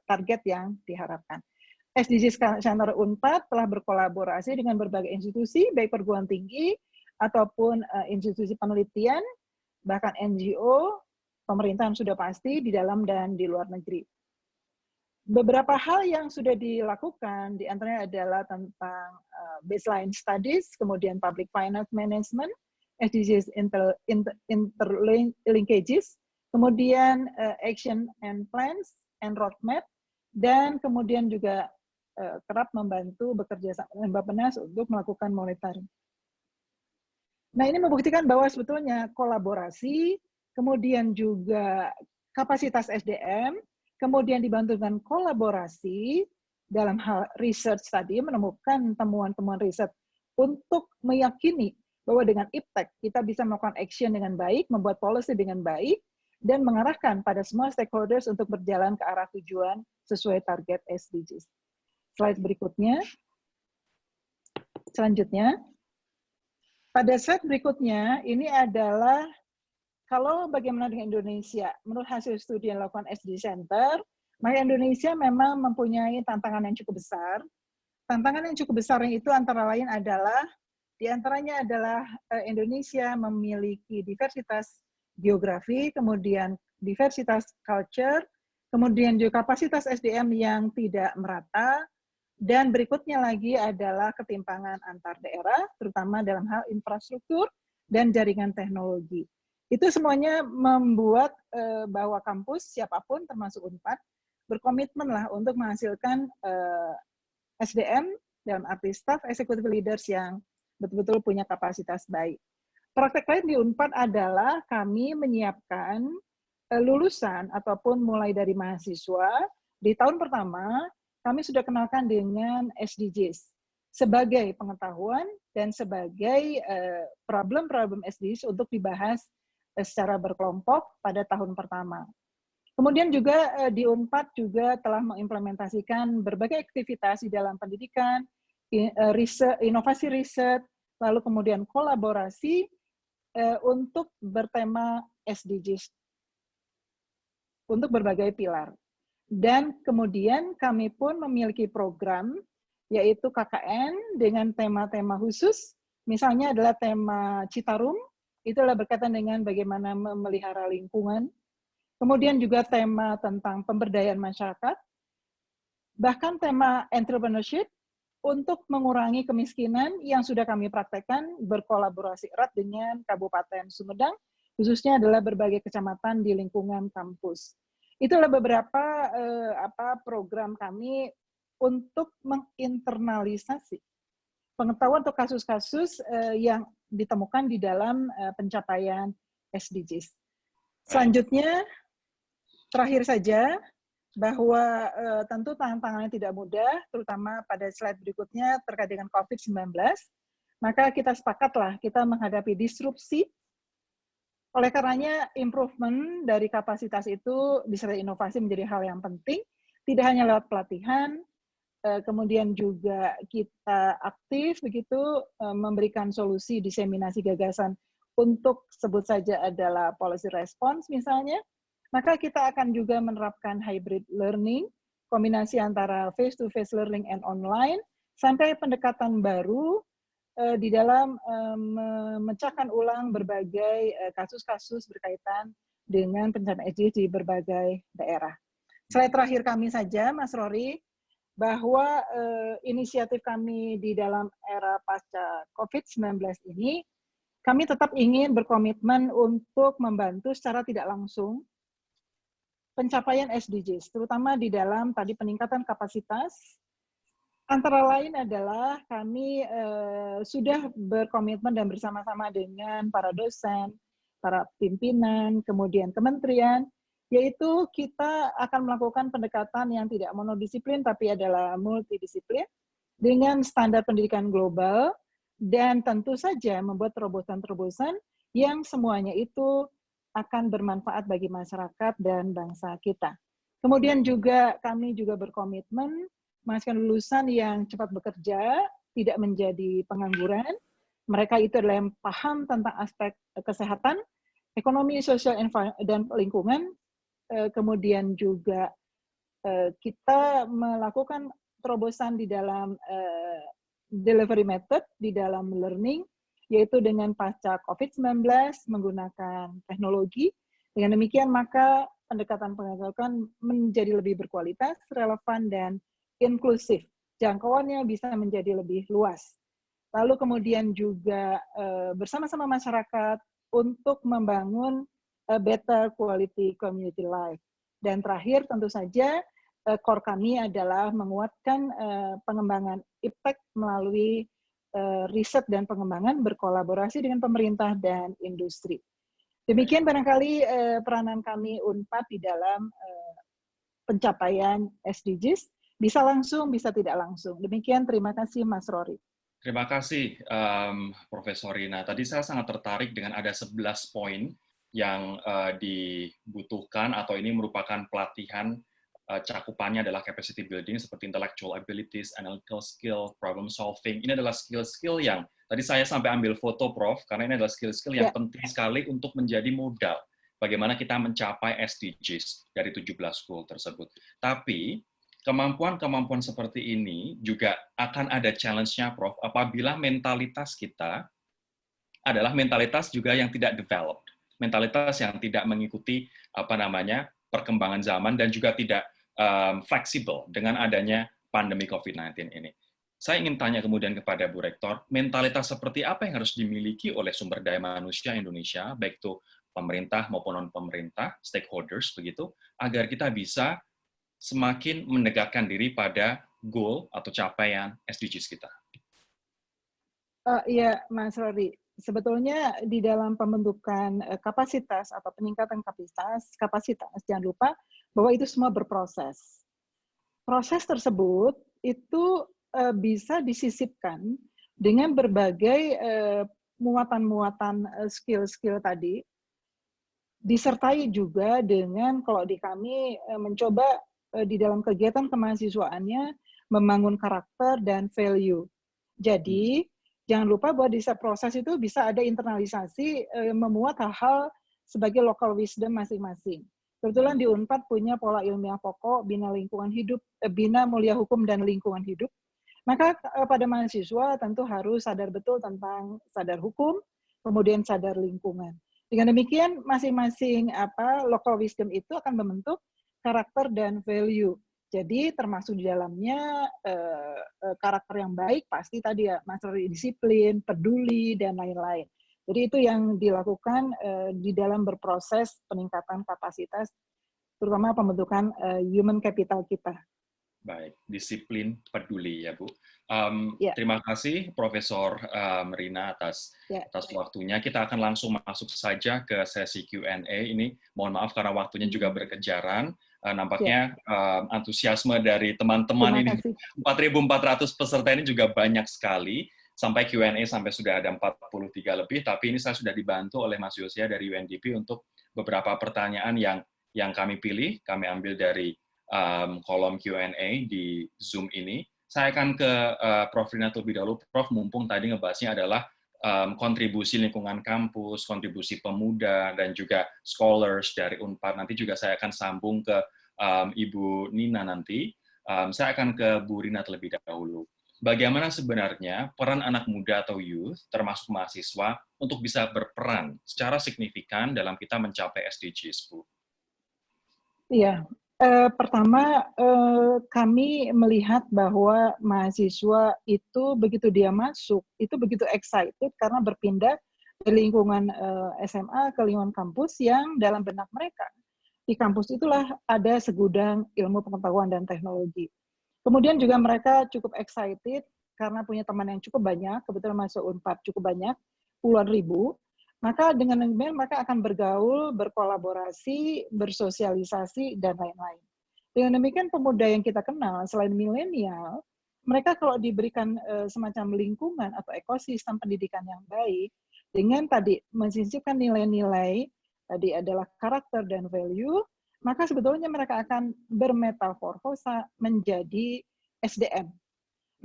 target yang diharapkan. SDGs Center UNPAD telah berkolaborasi dengan berbagai institusi, baik perguruan tinggi ataupun institusi penelitian, bahkan NGO, pemerintahan sudah pasti di dalam dan di luar negeri. Beberapa hal yang sudah dilakukan, di antaranya adalah tentang baseline studies, kemudian public finance management, SDGs interlinkages, kemudian action and plans and roadmap, dan kemudian juga kerap membantu bekerja sama dengan Bappenas untuk melakukan monitoring. Nah, ini membuktikan bahwa sebetulnya kolaborasi, kemudian juga kapasitas SDM, kemudian dibantu dengan kolaborasi dalam hal research tadi, menemukan temuan-temuan riset untuk meyakini bahwa dengan IPTEC kita bisa melakukan action dengan baik, membuat policy dengan baik, dan mengarahkan pada semua stakeholders untuk berjalan ke arah tujuan sesuai target SDGs. Slide berikutnya. Selanjutnya, pada slide berikutnya, ini adalah kalau bagaimana dengan Indonesia. Menurut hasil studi yang dilakukan SDG Center, maka Indonesia memang mempunyai tantangan yang cukup besar. Tantangan yang cukup besar itu antara lain adalah, diantaranya adalah Indonesia memiliki diversitas geografi, kemudian diversitas culture, kemudian juga kapasitas SDM yang tidak merata, dan berikutnya lagi adalah ketimpangan antar daerah, terutama dalam hal infrastruktur dan jaringan teknologi. Itu semuanya membuat bahwa kampus, siapapun termasuk UNPAD, berkomitmen lah untuk menghasilkan SDM dalam arti staff executive leaders yang betul-betul punya kapasitas baik. Praktek lain di UNPAD adalah kami menyiapkan lulusan ataupun mulai dari mahasiswa di tahun pertama kami sudah kenalkan dengan SDGs sebagai pengetahuan dan sebagai problem-problem SDGs untuk dibahas secara berkelompok pada tahun pertama. Kemudian juga di UNPAD juga telah mengimplementasikan berbagai aktivitas di dalam pendidikan, inovasi riset, lalu kemudian kolaborasi untuk bertema SDGs untuk berbagai pilar. Dan kemudian kami pun memiliki program, yaitu KKN dengan tema-tema khusus, misalnya adalah tema Citarum, itu adalah berkaitan dengan bagaimana memelihara lingkungan, kemudian juga tema tentang pemberdayaan masyarakat, bahkan tema entrepreneurship untuk mengurangi kemiskinan yang sudah kami praktekkan berkolaborasi erat dengan Kabupaten Sumedang, khususnya adalah berbagai kecamatan di lingkungan kampus. Itulah beberapa program kami untuk menginternalisasi pengetahuan atau kasus-kasus yang ditemukan di dalam pencapaian SDGs. Selanjutnya, terakhir saja, bahwa tentu tantangannya tidak mudah, terutama pada slide berikutnya terkait dengan COVID-19, maka kita sepakatlah kita menghadapi disrupsi. Oleh karenanya, improvement dari kapasitas itu disertai inovasi menjadi hal yang penting, tidak hanya lewat pelatihan, kemudian juga kita aktif begitu memberikan solusi diseminasi gagasan untuk sebut saja adalah policy response misalnya, maka kita akan juga menerapkan hybrid learning, kombinasi antara face-to-face learning and online, sampai pendekatan baru di dalam memecahkan ulang berbagai kasus-kasus berkaitan dengan pencapaian SDGs di berbagai daerah. Slide terakhir kami saja, Mas Rory, bahwa inisiatif kami di dalam era pasca COVID-19 ini, kami tetap ingin berkomitmen untuk membantu secara tidak langsung pencapaian SDGs, terutama di dalam tadi peningkatan kapasitas. Antara lain adalah kami sudah berkomitmen dan bersama-sama dengan para dosen, para pimpinan, kemudian kementerian, yaitu kita akan melakukan pendekatan yang tidak monodisiplin, tapi adalah multidisiplin, dengan standar pendidikan global, dan tentu saja membuat terobosan-terobosan yang semuanya itu akan bermanfaat bagi masyarakat dan bangsa kita. Kemudian juga kami juga berkomitmen menghasilkan lulusan yang cepat bekerja, tidak menjadi pengangguran. Mereka itu adalah yang paham tentang aspek kesehatan, ekonomi, sosial, dan lingkungan. Kemudian juga kita melakukan terobosan di dalam delivery method, di dalam learning, yaitu dengan pasca COVID-19 menggunakan teknologi. Dengan demikian maka pendekatan pendidikan menjadi lebih berkualitas, relevan, dan inklusif. Jangkauannya bisa menjadi lebih luas. Lalu kemudian juga bersama-sama masyarakat untuk membangun a better quality community life. Dan terakhir tentu saja core kami adalah menguatkan pengembangan impact melalui riset dan pengembangan berkolaborasi dengan pemerintah dan industri. Demikian barangkali peranan kami UNPAD di dalam pencapaian SDGs, bisa langsung, bisa tidak langsung. Demikian, terima kasih Mas Rory. Terima kasih, Profesor Rina. Tadi saya sangat tertarik dengan ada 11 poin yang dibutuhkan atau ini merupakan pelatihan cakupannya adalah capacity building seperti intellectual abilities, analytical skill, problem solving. Ini adalah skill-skill yang tadi saya sampai ambil foto, Prof, karena ini adalah skill-skill yang penting sekali untuk menjadi modal bagaimana kita mencapai SDGs dari 17 goal tersebut. Tapi kemampuan-kemampuan seperti ini juga akan ada challenge-nya, Prof, apabila mentalitas kita adalah mentalitas juga yang tidak developed, mentalitas yang tidak mengikuti perkembangan zaman dan juga tidak fleksibel dengan adanya pandemi COVID-19 ini. Saya ingin tanya kemudian kepada Bu Rektor, mentalitas seperti apa yang harus dimiliki oleh sumber daya manusia Indonesia, baik itu pemerintah maupun non-pemerintah, stakeholders, begitu, agar kita bisa semakin mendekatkan diri pada goal atau capaian SDGs kita? Iya, Mas Rory. Sebetulnya di dalam pembentukan kapasitas atau peningkatan kapasitas, jangan lupa bahwa itu semua berproses. Proses tersebut itu bisa disisipkan dengan berbagai muatan-muatan skill-skill tadi, disertai juga dengan, kalau di kami mencoba di dalam kegiatan kemahasiswaannya membangun karakter dan value. Jadi, jangan lupa bahwa di proses itu bisa ada internalisasi memuat hal-hal sebagai local wisdom masing-masing. Kebetulan di UNPAD punya pola ilmiah pokok, bina lingkungan hidup, bina mulia hukum dan lingkungan hidup. Maka pada mahasiswa tentu harus sadar betul tentang sadar hukum, kemudian sadar lingkungan. Dengan demikian, masing-masing local wisdom itu akan membentuk karakter dan value. Jadi termasuk di dalamnya karakter yang baik pasti tadi ya, Mas Rory, disiplin, peduli, dan lain-lain. Jadi itu yang dilakukan di dalam berproses peningkatan kapasitas, terutama pembentukan human capital kita. Baik, disiplin, peduli ya Bu. Ya. Terima kasih Profesor Rina atas waktunya. Kita akan langsung masuk saja ke sesi Q&A ini. Mohon maaf karena waktunya juga berkejaran. Nampaknya antusiasme dari teman-teman ini, 4.400 peserta ini juga banyak sekali. Sampai Q&A sampai sudah ada 43 lebih, tapi ini saya sudah dibantu oleh Mas Yosia dari UNDP untuk beberapa pertanyaan yang kami pilih, kami ambil dari kolom Q&A di Zoom ini. Saya akan ke Prof. Rina terlebih dahulu. Prof, mumpung tadi ngebahasnya adalah kontribusi lingkungan kampus, kontribusi pemuda, dan juga scholars dari UNPAD. Nanti juga saya akan sambung ke Ibu Nina nanti. Saya akan ke Bu Rina terlebih dahulu. Bagaimana sebenarnya peran anak muda atau youth, termasuk mahasiswa, untuk bisa berperan secara signifikan dalam kita mencapai SDGs, Bu? Iya, pertama kami melihat bahwa mahasiswa itu begitu dia masuk, itu begitu excited karena berpindah dari lingkungan SMA ke lingkungan kampus yang dalam benak mereka. Di kampus itulah ada segudang ilmu pengetahuan dan teknologi. Kemudian juga mereka cukup excited karena punya teman yang cukup banyak, kebetulan masuk UNPAD cukup banyak, puluhan ribu. Maka dengan demikian mereka akan bergaul, berkolaborasi, bersosialisasi, dan lain-lain. Dengan demikian pemuda yang kita kenal, selain milenial, mereka kalau diberikan semacam lingkungan atau ekosistem pendidikan yang baik, dengan tadi mensisipkan nilai-nilai, tadi adalah karakter dan value, maka sebetulnya mereka akan bermetamorfosa menjadi SDM.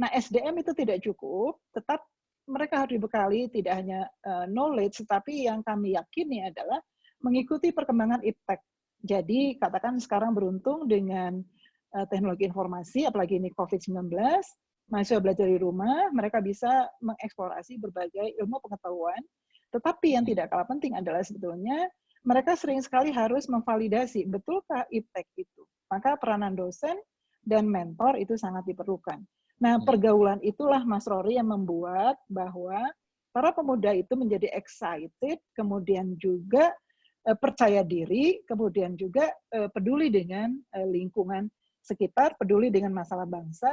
Nah, SDM itu tidak cukup, tetap mereka harus dibekali tidak hanya knowledge, tetapi yang kami yakini adalah mengikuti perkembangan impact. Jadi, katakan sekarang beruntung dengan teknologi informasi, apalagi ini COVID-19, mahasiswa belajar di rumah, mereka bisa mengeksplorasi berbagai ilmu pengetahuan, tetapi yang tidak kalah penting adalah sebetulnya mereka sering sekali harus memvalidasi, betulkah impact itu? Maka peranan dosen dan mentor itu sangat diperlukan. Nah, pergaulan itulah Mas Rory yang membuat bahwa para pemuda itu menjadi excited, kemudian juga percaya diri, kemudian juga peduli dengan lingkungan sekitar, peduli dengan masalah bangsa.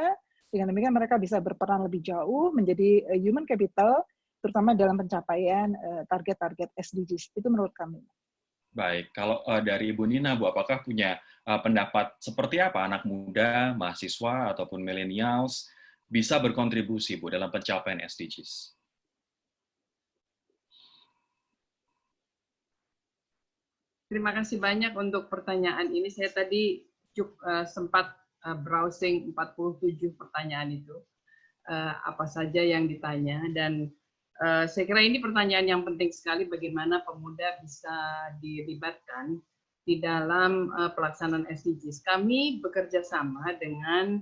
Dengan demikian mereka bisa berperan lebih jauh menjadi human capital, terutama dalam pencapaian target-target SDGs. Itu menurut kami. Baik, kalau dari Ibu Nina, Bu, apakah punya pendapat seperti apa anak muda, mahasiswa, ataupun millennials bisa berkontribusi, Bu, dalam pencapaian SDGs? Terima kasih banyak untuk pertanyaan ini. Saya tadi sempat browsing 47 pertanyaan itu, apa saja yang ditanya, dan saya kira ini pertanyaan yang penting sekali, bagaimana pemuda bisa dilibatkan di dalam pelaksanaan SDGs. Kami bekerja sama dengan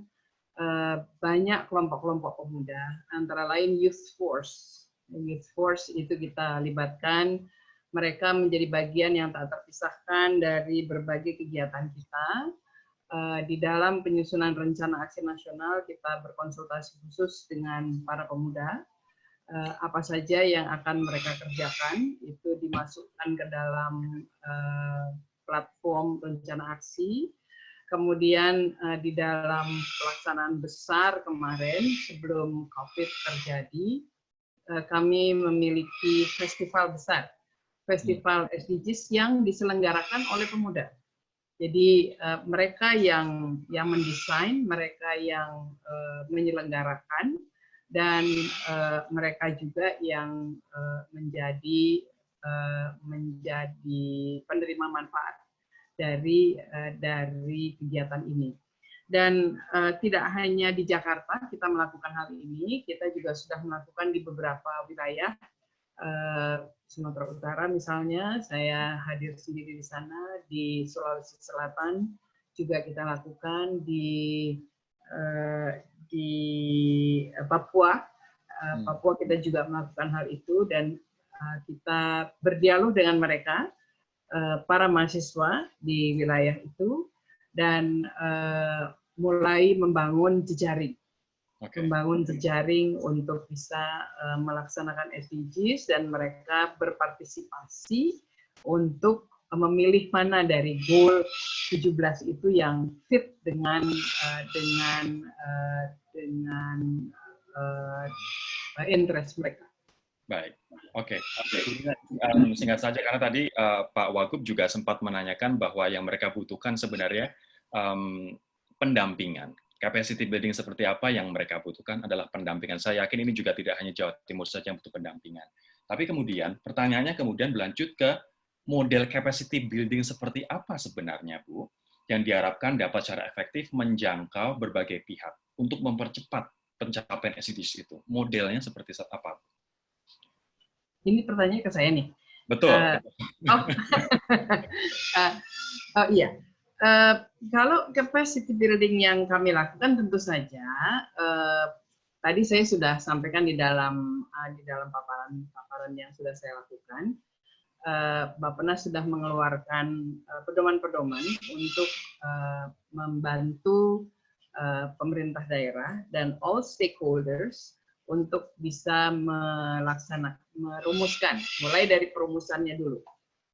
banyak kelompok-kelompok pemuda, antara lain Youth Force. Youth Force itu kita libatkan, mereka menjadi bagian yang tak terpisahkan dari berbagai kegiatan kita. Di dalam penyusunan rencana aksi nasional, kita berkonsultasi khusus dengan para pemuda. Apa saja yang akan mereka kerjakan, itu dimasukkan ke dalam platform rencana aksi. Kemudian di dalam pelaksanaan besar kemarin, sebelum COVID terjadi, kami memiliki festival besar, festival SDGs yang diselenggarakan oleh pemuda. Jadi mereka yang mendesain, mereka yang menyelenggarakan, dan mereka juga yang menjadi penerima manfaat dari kegiatan ini. Dan tidak hanya di Jakarta kita melakukan hal ini, kita juga sudah melakukan di beberapa wilayah. Sumatera Utara misalnya, saya hadir sendiri di sana, di Sulawesi Selatan juga kita lakukan, di Papua. Papua kita juga melakukan hal itu, dan kita berdialog dengan mereka, para mahasiswa di wilayah itu, dan mulai membangun jejaring. Membangun jejaring untuk bisa melaksanakan SDGs, dan mereka berpartisipasi untuk memilih mana dari goal 17 itu yang fit dengan interest mereka. Baik, oke. Singkat saja, karena tadi Pak Wagub juga sempat menanyakan bahwa yang mereka butuhkan sebenarnya pendampingan. Capacity building seperti apa yang mereka butuhkan adalah pendampingan. Saya yakin ini juga tidak hanya Jawa Timur saja yang butuh pendampingan. Tapi kemudian, pertanyaannya kemudian berlanjut ke model capacity building seperti apa sebenarnya, Bu, yang diharapkan dapat secara efektif menjangkau berbagai pihak untuk mempercepat pencapaian SDGs itu. Modelnya seperti apa? Ini pertanyaannya ke saya nih. Betul. Oh iya. Kalau capacity building yang kami lakukan, tentu saja tadi saya sudah sampaikan di dalam paparan yang sudah saya lakukan. Bappenas sudah mengeluarkan pedoman-pedoman untuk membantu pemerintah daerah dan all stakeholders untuk bisa merumuskan, mulai dari perumusannya dulu.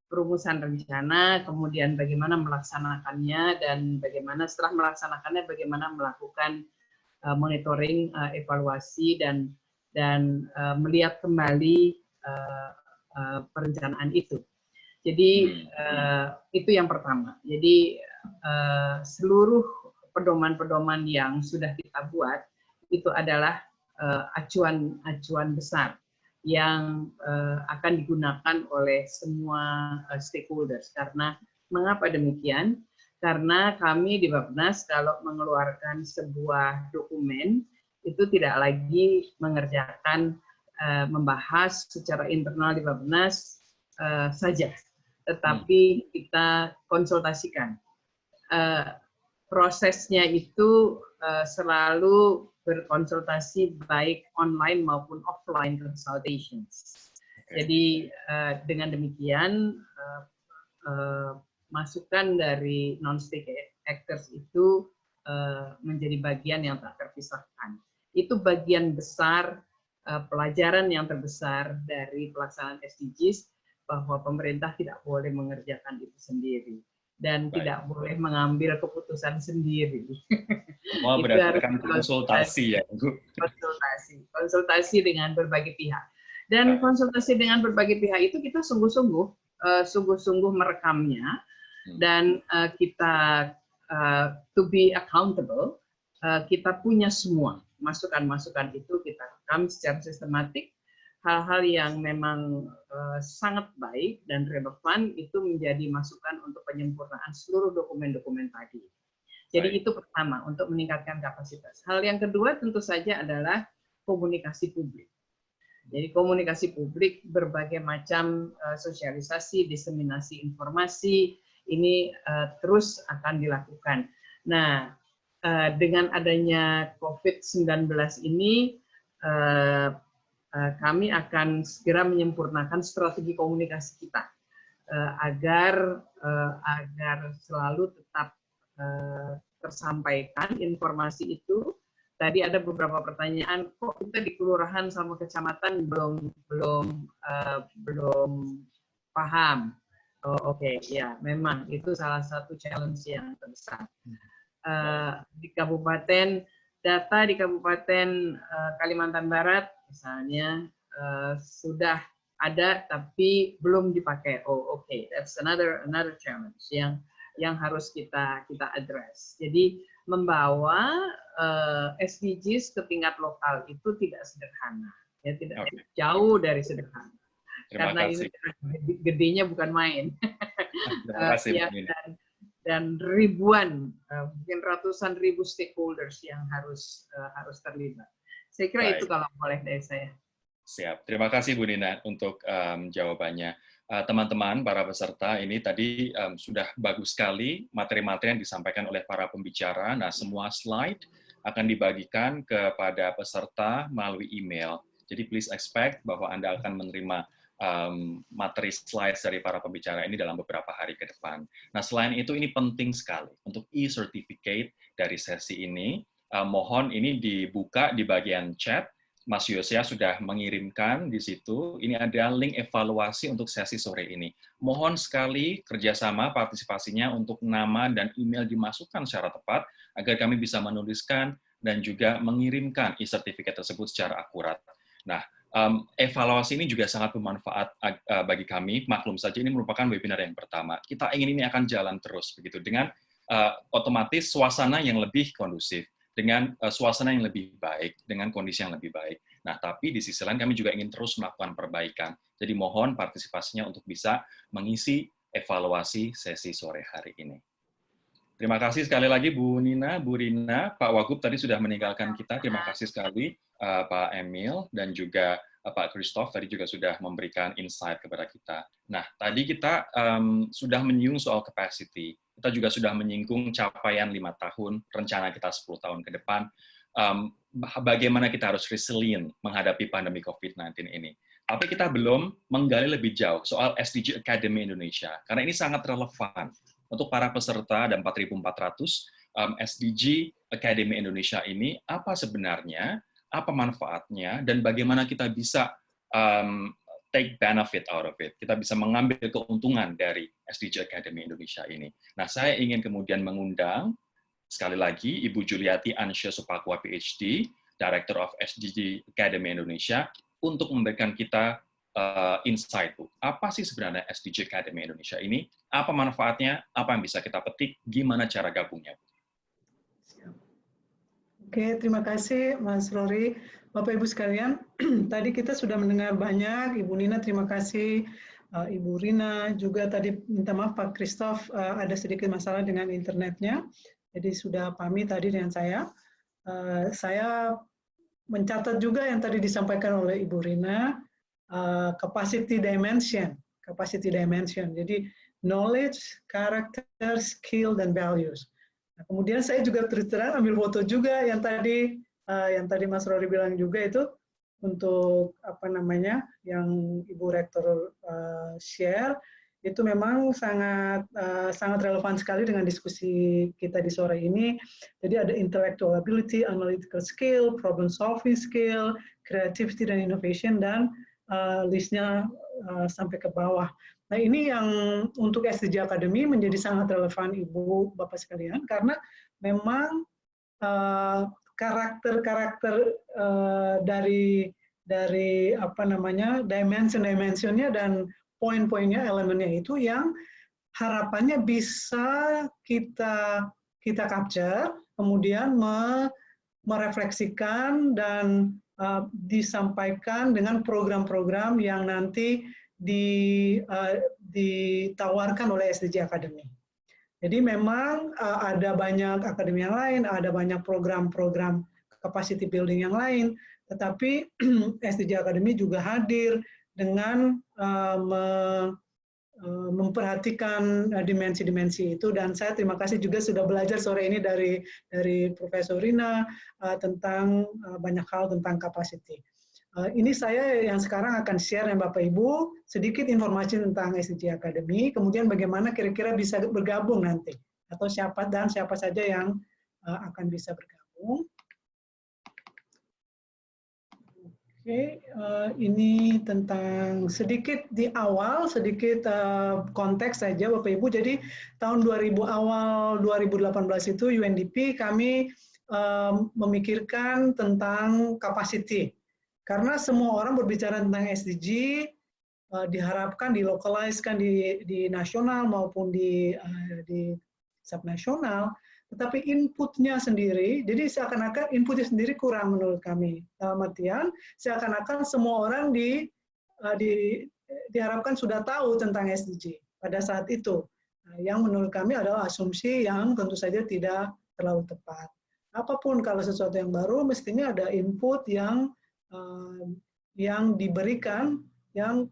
Perumusan rencana, kemudian bagaimana melaksanakannya, dan bagaimana setelah melaksanakannya, bagaimana melakukan monitoring, evaluasi, dan melihat kembali perencanaan itu. Jadi itu yang pertama. Jadi seluruh pedoman-pedoman yang sudah kita buat itu adalah acuan besar yang akan digunakan oleh semua stakeholders. Karena mengapa demikian? Karena kami di Bappenas kalau mengeluarkan sebuah dokumen itu tidak lagi mengerjakan membahas secara internal di Bappenas saja, tetapi kita konsultasikan. Prosesnya itu selalu berkonsultasi baik online maupun offline consultations. Jadi dengan demikian masukan dari non-state actors itu menjadi bagian yang tak terpisahkan. Itu bagian besar pelajaran yang terbesar dari pelaksanaan SDGs, bahwa pemerintah tidak boleh mengerjakan itu sendiri. dan tidak boleh mengambil keputusan sendiri. Semua berdasarkan konsultasi ya, Bu. Konsultasi dengan berbagai pihak. Dan konsultasi dengan berbagai pihak itu kita sungguh-sungguh merekamnya, dan kita to be accountable, kita punya semua masukan-masukan itu kita rekam secara sistematik. Hal-hal yang memang sangat baik dan relevan itu menjadi masukan untuk penyempurnaan seluruh dokumen-dokumen tadi. Jadi itu pertama, untuk meningkatkan kapasitas. Hal yang kedua tentu saja adalah komunikasi publik. Jadi komunikasi publik, berbagai macam sosialisasi, diseminasi informasi, ini terus akan dilakukan. Nah, dengan adanya COVID-19 ini, kami akan segera menyempurnakan strategi komunikasi kita agar selalu tetap tersampaikan informasi itu. Tadi ada beberapa pertanyaan, kok kita di kelurahan sama kecamatan belum paham. Oh, oke, ya memang itu salah satu challenge yang terbesar. Di kabupaten, data di Kabupaten Kalimantan Barat misalnya sudah ada tapi belum dipakai. Oh, oke, that's another challenge yang harus kita address. Jadi membawa SDGs ke tingkat lokal itu tidak sederhana, ya tidak jauh dari sederhana. Karena ini gedenya bukan main. Terima kasih, ya, dan ribuan, mungkin ratusan ribu stakeholders yang harus terlibat. Saya kira itu kalau boleh dari saya. Siap. Terima kasih Bu Nina untuk jawabannya. Teman-teman, para peserta, ini tadi sudah bagus sekali materi-materi yang disampaikan oleh para pembicara. Nah, semua slide akan dibagikan kepada peserta melalui email. Jadi please expect bahwa Anda akan menerima materi slides dari para pembicara ini dalam beberapa hari ke depan. Nah, selain itu ini penting sekali untuk e-certificate dari sesi ini. Mohon ini dibuka di bagian chat. Mas Yosya sudah mengirimkan di situ. Ini ada link evaluasi untuk sesi sore ini. Mohon sekali kerjasama partisipasinya untuk nama dan email dimasukkan secara tepat agar kami bisa menuliskan dan juga mengirimkan e-certificate tersebut secara akurat. Nah, evaluasi ini juga sangat bermanfaat bagi kami. Maklum saja ini merupakan webinar yang pertama. Kita ingin ini akan jalan terus begitu dengan otomatis suasana yang lebih kondusif, dengan suasana yang lebih baik, dengan kondisi yang lebih baik. Nah, tapi di sisi lain kami juga ingin terus melakukan perbaikan. Jadi mohon partisipasinya untuk bisa mengisi evaluasi sesi sore hari ini. Terima kasih sekali lagi Bu Nina, Bu Rina, Pak Wagub tadi sudah meninggalkan kita. Terima kasih sekali Pak Emil dan juga Pak Christoph tadi juga sudah memberikan insight kepada kita. Nah, tadi kita sudah menyinggung soal capacity. Kita juga sudah menyinggung capaian 5 tahun, rencana kita 10 tahun ke depan, bagaimana kita harus resilient menghadapi pandemi COVID-19 ini. Tapi kita belum menggali lebih jauh soal SDG Academy Indonesia, karena ini sangat relevan untuk para peserta dan 4.400 SDG Academy Indonesia ini, apa sebenarnya, apa manfaatnya, dan bagaimana kita bisa take benefit out of it. Kita bisa mengambil keuntungan dari SDG Academy Indonesia ini. Nah, saya ingin kemudian mengundang, sekali lagi, Ibu Juliati Ansya Supakwa, PhD, Director of SDG Academy Indonesia, untuk memberikan kita insight, Bu. Apa sih sebenarnya SDG Academy Indonesia ini? Apa manfaatnya? Apa yang bisa kita petik? Gimana cara gabungnya, Bu? Oke, terima kasih Mas Rory. Bapak Ibu sekalian, tadi kita sudah mendengar banyak. Ibu Nina terima kasih, Ibu Rina juga tadi minta maaf Pak Christoph ada sedikit masalah dengan internetnya, jadi sudah pamit tadi dengan saya. Saya mencatat juga yang tadi disampaikan oleh Ibu Rina, capacity dimension. Jadi knowledge, character, skill, dan values. Nah, kemudian saya juga terus terang ambil foto juga yang tadi Mas Rory bilang juga itu untuk apa namanya yang Ibu Rektor share itu memang sangat relevan sekali dengan diskusi kita di sore ini. Jadi ada intellectual ability, analytical skill, problem solving skill, creativity dan innovation, dan listnya sampai ke bawah. Nah, ini yang untuk SDG Academy menjadi sangat relevan Ibu Bapak sekalian, karena memang karakter-karakter dari apa namanya dimension-dimensionnya dan poin-poinnya, elemennya itu yang harapannya bisa kita capture, kemudian merefleksikan dan disampaikan dengan program-program yang nanti ditawarkan oleh SDG Academy. Jadi memang ada banyak akademi yang lain, ada banyak program-program capacity building yang lain, tetapi SDG Academy juga hadir dengan memperhatikan dimensi-dimensi itu, dan saya terima kasih juga sudah belajar sore ini dari Profesor Rina tentang banyak hal tentang capacity. Ini saya yang sekarang akan share dengan Bapak Ibu sedikit informasi tentang SDG Academy, kemudian bagaimana kira-kira bisa bergabung nanti, atau siapa saja yang akan bisa bergabung. Oke, ini tentang sedikit di awal, sedikit konteks saja Bapak Ibu. Jadi tahun 2000 awal 2018 itu UNDP kami memikirkan tentang capacity. Karena semua orang berbicara tentang SDG, diharapkan dilokaliskan di nasional maupun di subnasional, tetapi inputnya sendiri, jadi seakan-akan inputnya sendiri kurang menurut kami. Dalam artian, seakan-akan semua orang diharapkan sudah tahu tentang SDG pada saat itu. Yang menurut kami adalah asumsi yang tentu saja tidak terlalu tepat. Apapun kalau sesuatu yang baru, mestinya ada input yang diberikan, yang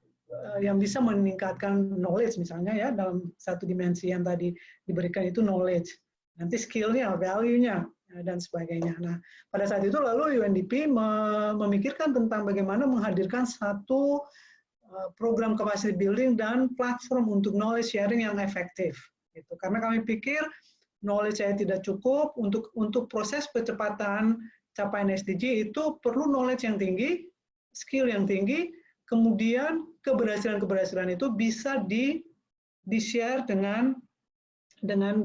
bisa meningkatkan knowledge misalnya ya, dalam satu dimensi yang tadi diberikan itu knowledge. Nanti skill-nya, value-nya, dan sebagainya. Nah, pada saat itu lalu UNDP memikirkan tentang bagaimana menghadirkan satu program capacity building dan platform untuk knowledge sharing yang efektif. Gitu. Karena kami pikir knowledge saya tidak cukup untuk proses percepatan capaian SDG itu perlu knowledge yang tinggi, skill yang tinggi, kemudian keberhasilan-keberhasilan itu bisa di-share dengan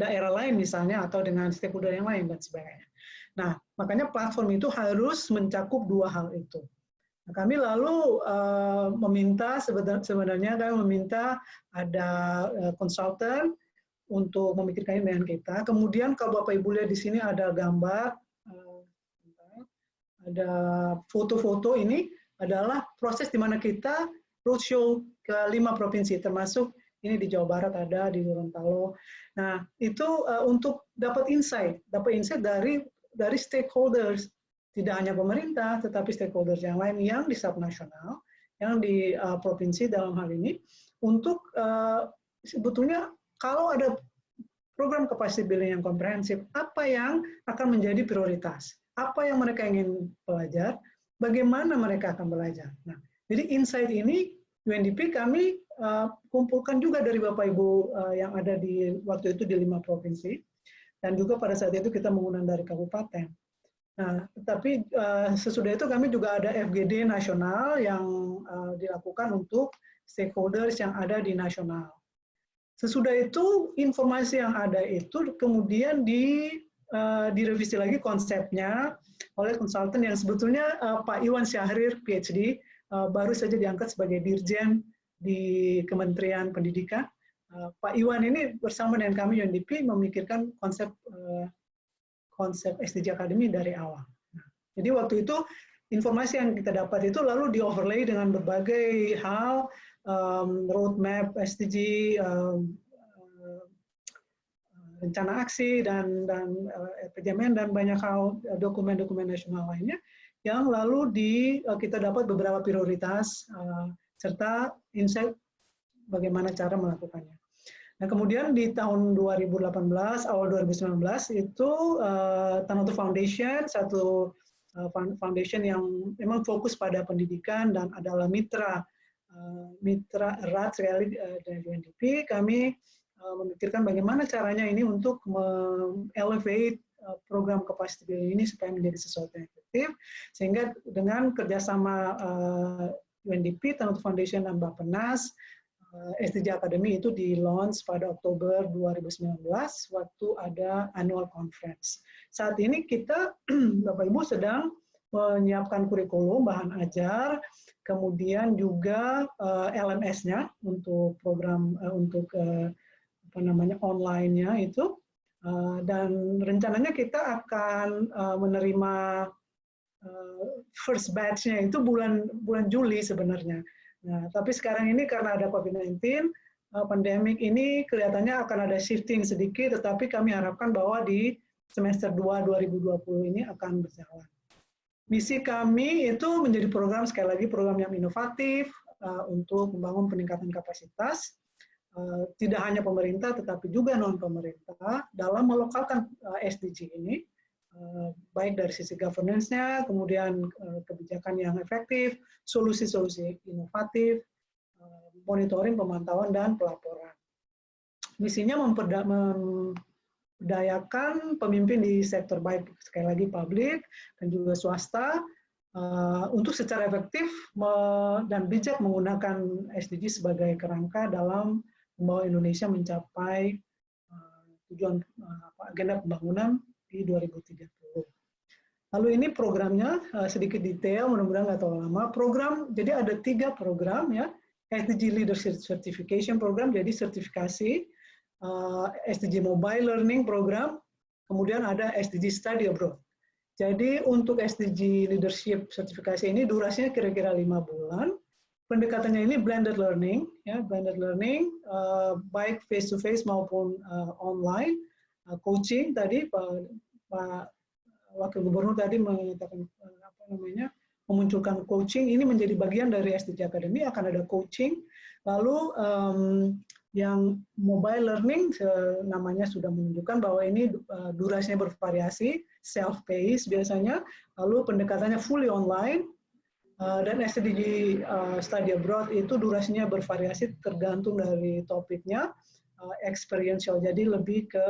daerah lain misalnya, atau dengan stakeholder yang lain dan sebagainya. Nah, makanya platform itu harus mencakup dua hal itu. Nah, kami lalu meminta, sebenarnya kami meminta ada konsultan untuk memikirkan dengan kita. Kemudian kalau Bapak Ibu lihat di sini ada gambar, ada foto-foto, ini adalah proses di mana kita roadshow ke 5 provinsi, termasuk ini di Jawa Barat ada, di Gorontalo. Nah, itu untuk dapat insight dari stakeholders, tidak hanya pemerintah, tetapi stakeholders yang lain yang di subnasional, yang di provinsi dalam hal ini, untuk sebetulnya kalau ada program capacity building yang komprehensif, apa yang akan menjadi prioritas, apa yang mereka ingin belajar, bagaimana mereka akan belajar. Nah, jadi insight ini UNDP kami kumpulkan juga dari Bapak Ibu yang ada di waktu itu di 5 provinsi, dan juga pada saat itu kita mengundang dari kabupaten. Nah, tetapi sesudah itu kami juga ada FGD nasional yang dilakukan untuk stakeholders yang ada di nasional. Sesudah itu informasi yang ada itu kemudian direvisi lagi konsepnya oleh konsultan yang sebetulnya Pak Iwan Syahrir PhD baru saja diangkat sebagai Dirjen di Kementerian Pendidikan. Pak Iwan ini bersama dengan kami UNDP memikirkan konsep SDG Academy dari awal. Nah, jadi waktu itu informasi yang kita dapat itu lalu di-overlay dengan berbagai hal, roadmap SDG, rencana aksi, dan RPJMN, dan banyak hal, dokumen-dokumen nasional lainnya, yang lalu kita dapat beberapa prioritas, serta insight bagaimana cara melakukannya. Nah, kemudian di tahun 2018, awal 2019, itu Tanoto Foundation, satu foundation yang memang fokus pada pendidikan dan adalah mitra erat sekali dari UNDP, kami memikirkan bagaimana caranya ini untuk elevate program capacity building ini supaya menjadi sesuatu yang efektif, sehingga dengan kerjasama UNDP, Tanoto Foundation, dan Bappenas, SDG Academy itu di-launch pada Oktober 2019 waktu ada annual conference. Saat ini kita, Bapak Ibu, sedang menyiapkan kurikulum, bahan ajar, kemudian juga LMS-nya untuk program online-nya itu, dan rencananya kita akan menerima first batch-nya itu bulan Juli sebenarnya. Nah, tapi sekarang ini karena ada COVID-19, pandemik ini kelihatannya akan ada shifting sedikit, tetapi kami harapkan bahwa di semester 2 2020 ini akan berjalan. Misi kami itu menjadi program, sekali lagi program yang inovatif untuk membangun peningkatan kapasitas, tidak hanya pemerintah tetapi juga non-pemerintah dalam melokalkan SDG ini, baik dari sisi governance-nya, kemudian kebijakan yang efektif, solusi-solusi inovatif, monitoring, pemantauan, dan pelaporan. Misinya memberdayakan pemimpin di sektor baik, sekali lagi publik, dan juga swasta, untuk secara efektif dan bijak menggunakan SDG sebagai kerangka dalam membawa Indonesia mencapai tujuan agenda pembangunan di 2030. Lalu ini programnya sedikit detail, mudah-mudahan nggak terlalu lama. Program, jadi ada 3 program ya, SDG Leadership Certification Program, jadi sertifikasi, SDG Mobile Learning Program, kemudian ada SDG Study Abroad. Jadi untuk SDG Leadership Certification ini durasinya kira-kira 5 bulan. Pendekatannya ini blended learning, ya, blended learning, baik face-to-face maupun online. Coaching tadi Pak Wakil Gubernur tadi mengatakan memunculkan coaching, ini menjadi bagian dari SDG Academy, akan ada coaching. Lalu yang mobile learning namanya sudah menunjukkan bahwa ini durasinya bervariasi, self-paced biasanya, lalu pendekatannya fully online, dan SDG Study Abroad itu durasinya bervariasi tergantung dari topiknya, experiential, jadi lebih ke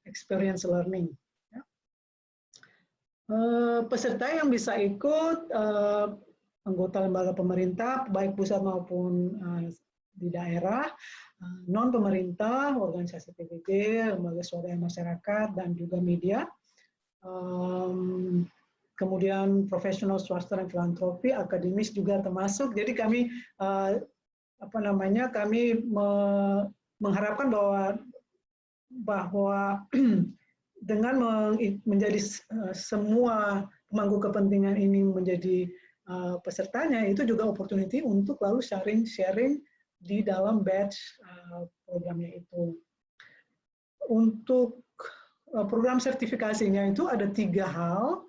experience learning. Ya. Peserta yang bisa ikut anggota lembaga pemerintah, baik pusat maupun di daerah, non pemerintah, organisasi PBB, lembaga swadaya masyarakat, dan juga media. Kemudian profesional swasta dan filantropi, akademis juga termasuk. Jadi kami kami mengharapkan bahwa dengan menjadi semua pemangku kepentingan ini menjadi pesertanya, itu juga opportunity untuk lalu sharing di dalam batch programnya itu. Untuk program sertifikasinya itu ada 3 hal.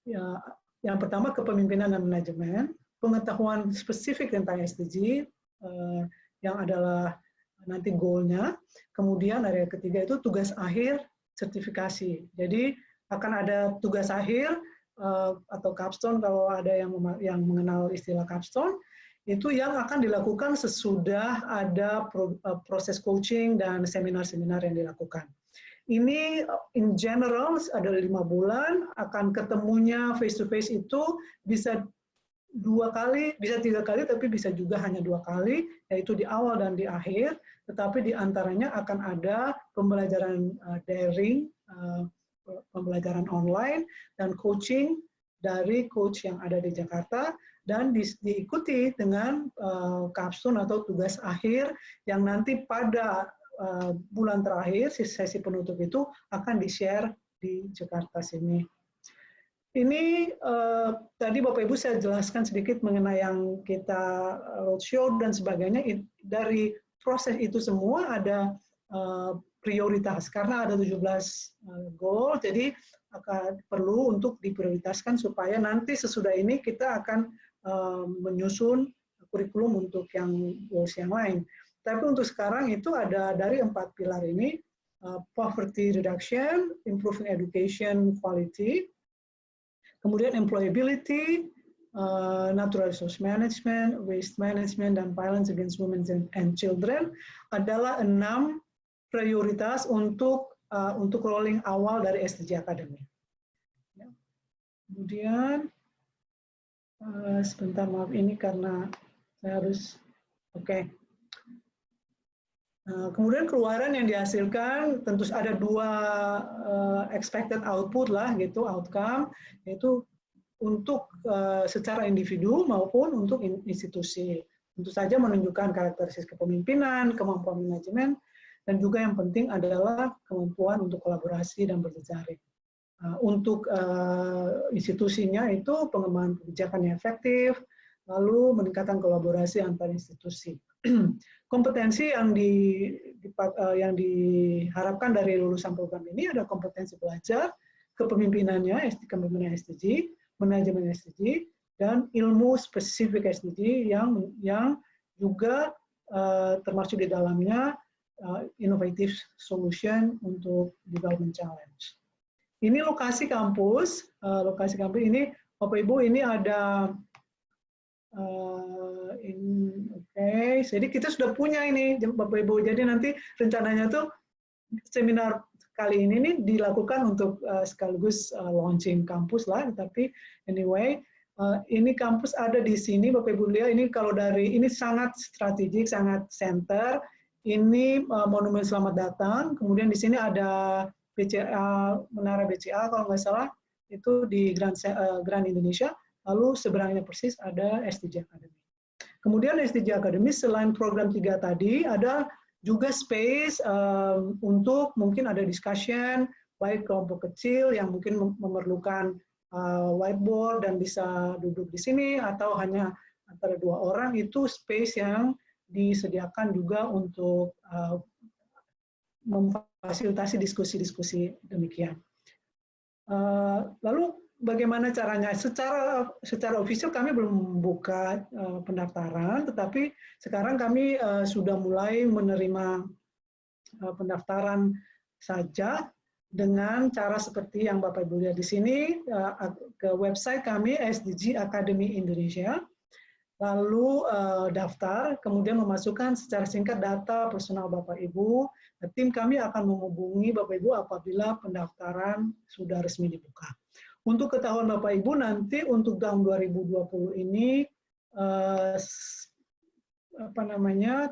Ya, yang pertama kepemimpinan dan manajemen, pengetahuan spesifik tentang SDG yang adalah nanti goal-nya. Kemudian area ketiga itu tugas akhir sertifikasi. Jadi akan ada tugas akhir atau capstone kalau ada yang mengenal istilah capstone, itu yang akan dilakukan sesudah ada proses coaching dan seminar-seminar yang dilakukan. Ini in general ada 5 bulan, akan ketemunya face to face itu bisa 2 kali, bisa 3 kali, tapi bisa juga hanya 2 kali, yaitu di awal dan di akhir, tetapi di antaranya akan ada pembelajaran daring, pembelajaran online, dan coaching dari coach yang ada di Jakarta, dan diikuti dengan capstone atau tugas akhir yang nanti pada bulan terakhir, sesi penutup itu akan di-share di Jakarta sini. Ini tadi Bapak Ibu saya jelaskan sedikit mengenai yang kita roadshow dan sebagainya. Dari proses itu semua ada prioritas, karena ada 17 goal, jadi akan perlu untuk diprioritaskan supaya nanti sesudah ini kita akan menyusun kurikulum untuk yang goals yang lain. Tapi untuk sekarang itu ada dari 4 pilar ini, poverty reduction, improving education quality, kemudian employability, natural resource management, waste management, dan violence against women and children adalah 6 prioritas untuk rolling awal dari SDG Academy. Ya. Kemudian, sebentar maaf ini karena saya harus Oke. Kemudian keluaran yang dihasilkan tentu ada dua expected output lah gitu, outcome, yaitu untuk secara individu maupun untuk institusi. Tentu saja menunjukkan karakteristik kepemimpinan, kemampuan manajemen, dan juga yang penting adalah kemampuan untuk kolaborasi dan berjejaring. Untuk institusinya itu pengembangan kebijakan yang efektif, lalu meningkatkan kolaborasi antar institusi. Kompetensi yang diharapkan dari lulusan program ini ada kompetensi belajar, kepemimpinannya, kepemimpinan SDG, manajemen SDG, dan ilmu spesifik SDG yang juga termasuk di dalamnya innovative solution untuk development challenge. Ini lokasi kampus ini Bapak Ibu ini ada Oke, jadi kita sudah punya ini Bapak Ibu. Jadi nanti rencananya tuh seminar kali ini nih dilakukan untuk sekaligus launching kampus lah. Tapi anyway, ini kampus ada di sini Bapak Ibu lihat. Ini kalau dari ini sangat strategik, sangat center. Ini monumen selamat datang. Kemudian di sini ada BCA, Menara BCA kalau nggak salah itu di Grand Indonesia. Lalu seberangnya persis ada SDG Academy. Kemudian SDG Academy selain program 3 tadi, ada juga space untuk mungkin ada discussion, baik kelompok kecil yang mungkin memerlukan whiteboard dan bisa duduk di sini, atau hanya antara 2 orang, itu space yang disediakan juga untuk memfasilitasi diskusi-diskusi demikian. Lalu bagaimana caranya? Secara official kami belum buka pendaftaran, tetapi sekarang kami sudah mulai menerima pendaftaran saja dengan cara seperti yang Bapak Ibu lihat di sini, ke website kami SDG Academy Indonesia, lalu daftar, kemudian memasukkan secara singkat data personal Bapak Ibu. Tim kami akan menghubungi Bapak Ibu apabila pendaftaran sudah resmi dibuka. Untuk ketahuan Bapak Ibu, nanti untuk tahun 2020 ini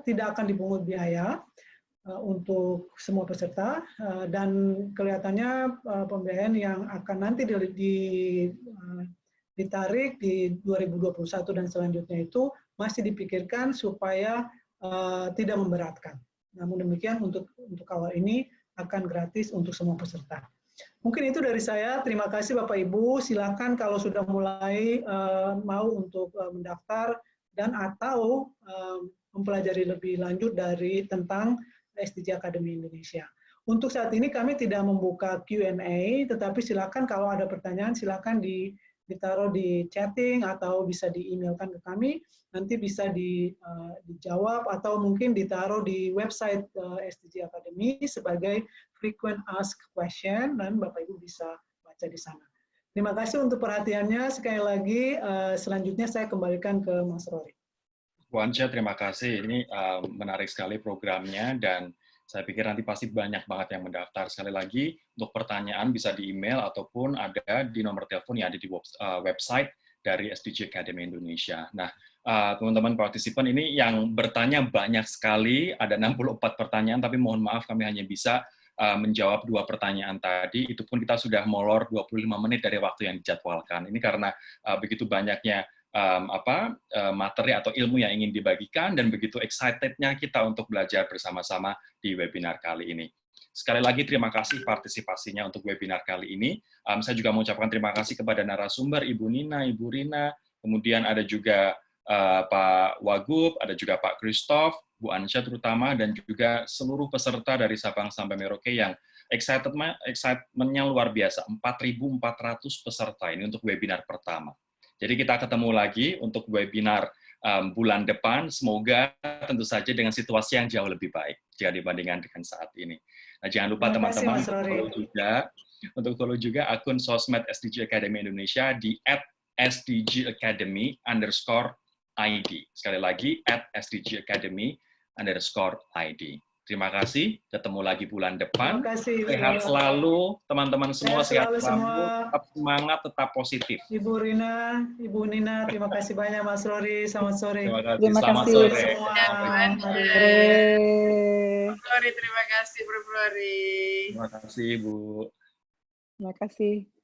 tidak akan dipungut biaya untuk semua peserta, dan kelihatannya pembiayaan yang akan nanti ditarik di 2021 dan selanjutnya itu masih dipikirkan supaya tidak memberatkan. Namun demikian untuk awal ini akan gratis untuk semua peserta. Mungkin itu dari saya. Terima kasih Bapak Ibu. Silakan kalau sudah mulai mau untuk mendaftar dan atau mempelajari lebih lanjut tentang SDG Academy Indonesia. Untuk saat ini kami tidak membuka Q&A, tetapi silakan kalau ada pertanyaan silakan ditaruh di chatting atau bisa di-emailkan ke kami. Nanti bisa dijawab atau mungkin ditaruh di website SDG Academy sebagai frequent ask question, dan Bapak Ibu bisa baca di sana. Terima kasih untuk perhatiannya. Sekali lagi, selanjutnya saya kembalikan ke Mas Rory. Bu Anca, terima kasih. Ini menarik sekali programnya, dan saya pikir nanti pasti banyak banget yang mendaftar. Sekali lagi, untuk pertanyaan bisa di email ataupun ada di nomor telepon yang ada di website dari SDG Academy Indonesia. Nah, teman-teman partisipan ini yang bertanya banyak sekali, ada 64 pertanyaan, tapi mohon maaf kami hanya bisa menjawab 2 pertanyaan tadi. Itu pun kita sudah molor 25 menit dari waktu yang dijadwalkan. Ini karena begitu banyaknya materi atau ilmu yang ingin dibagikan dan begitu excited-nya kita untuk belajar bersama-sama di webinar kali ini. Sekali lagi terima kasih partisipasinya untuk webinar kali ini. Saya juga mengucapkan terima kasih kepada narasumber Ibu Nina, Ibu Rina, kemudian ada juga Pak Wagub, ada juga Pak Christoph, Bu Anca terutama, dan juga seluruh peserta dari Sabang sampai Merauke yang excitement-nya luar biasa. 4.400 peserta ini untuk webinar pertama. Jadi kita ketemu lagi untuk webinar bulan depan, semoga tentu saja dengan situasi yang jauh lebih baik jika dibandingkan dengan saat ini. Nah, jangan lupa teman-teman untuk follow juga akun sosmed SDG Academy Indonesia di @sdgacademy_id. Sekali lagi @sdgacademy_id. Terima kasih. Ketemu lagi bulan depan. Terima kasih. Sehat selalu, teman-teman semua. Sehat Sehat selalu selalu. semua. Tetap semangat, tetap positif. Ibu Rina, Ibu Nina, terima kasih banyak Mas Rory. Selamat sore. Terima kasih. Terima Selamat kasih. sore. Semua. Mari. Sore. Flori, terima kasih, Bro Flori. Terima kasih, Bu. Terima kasih.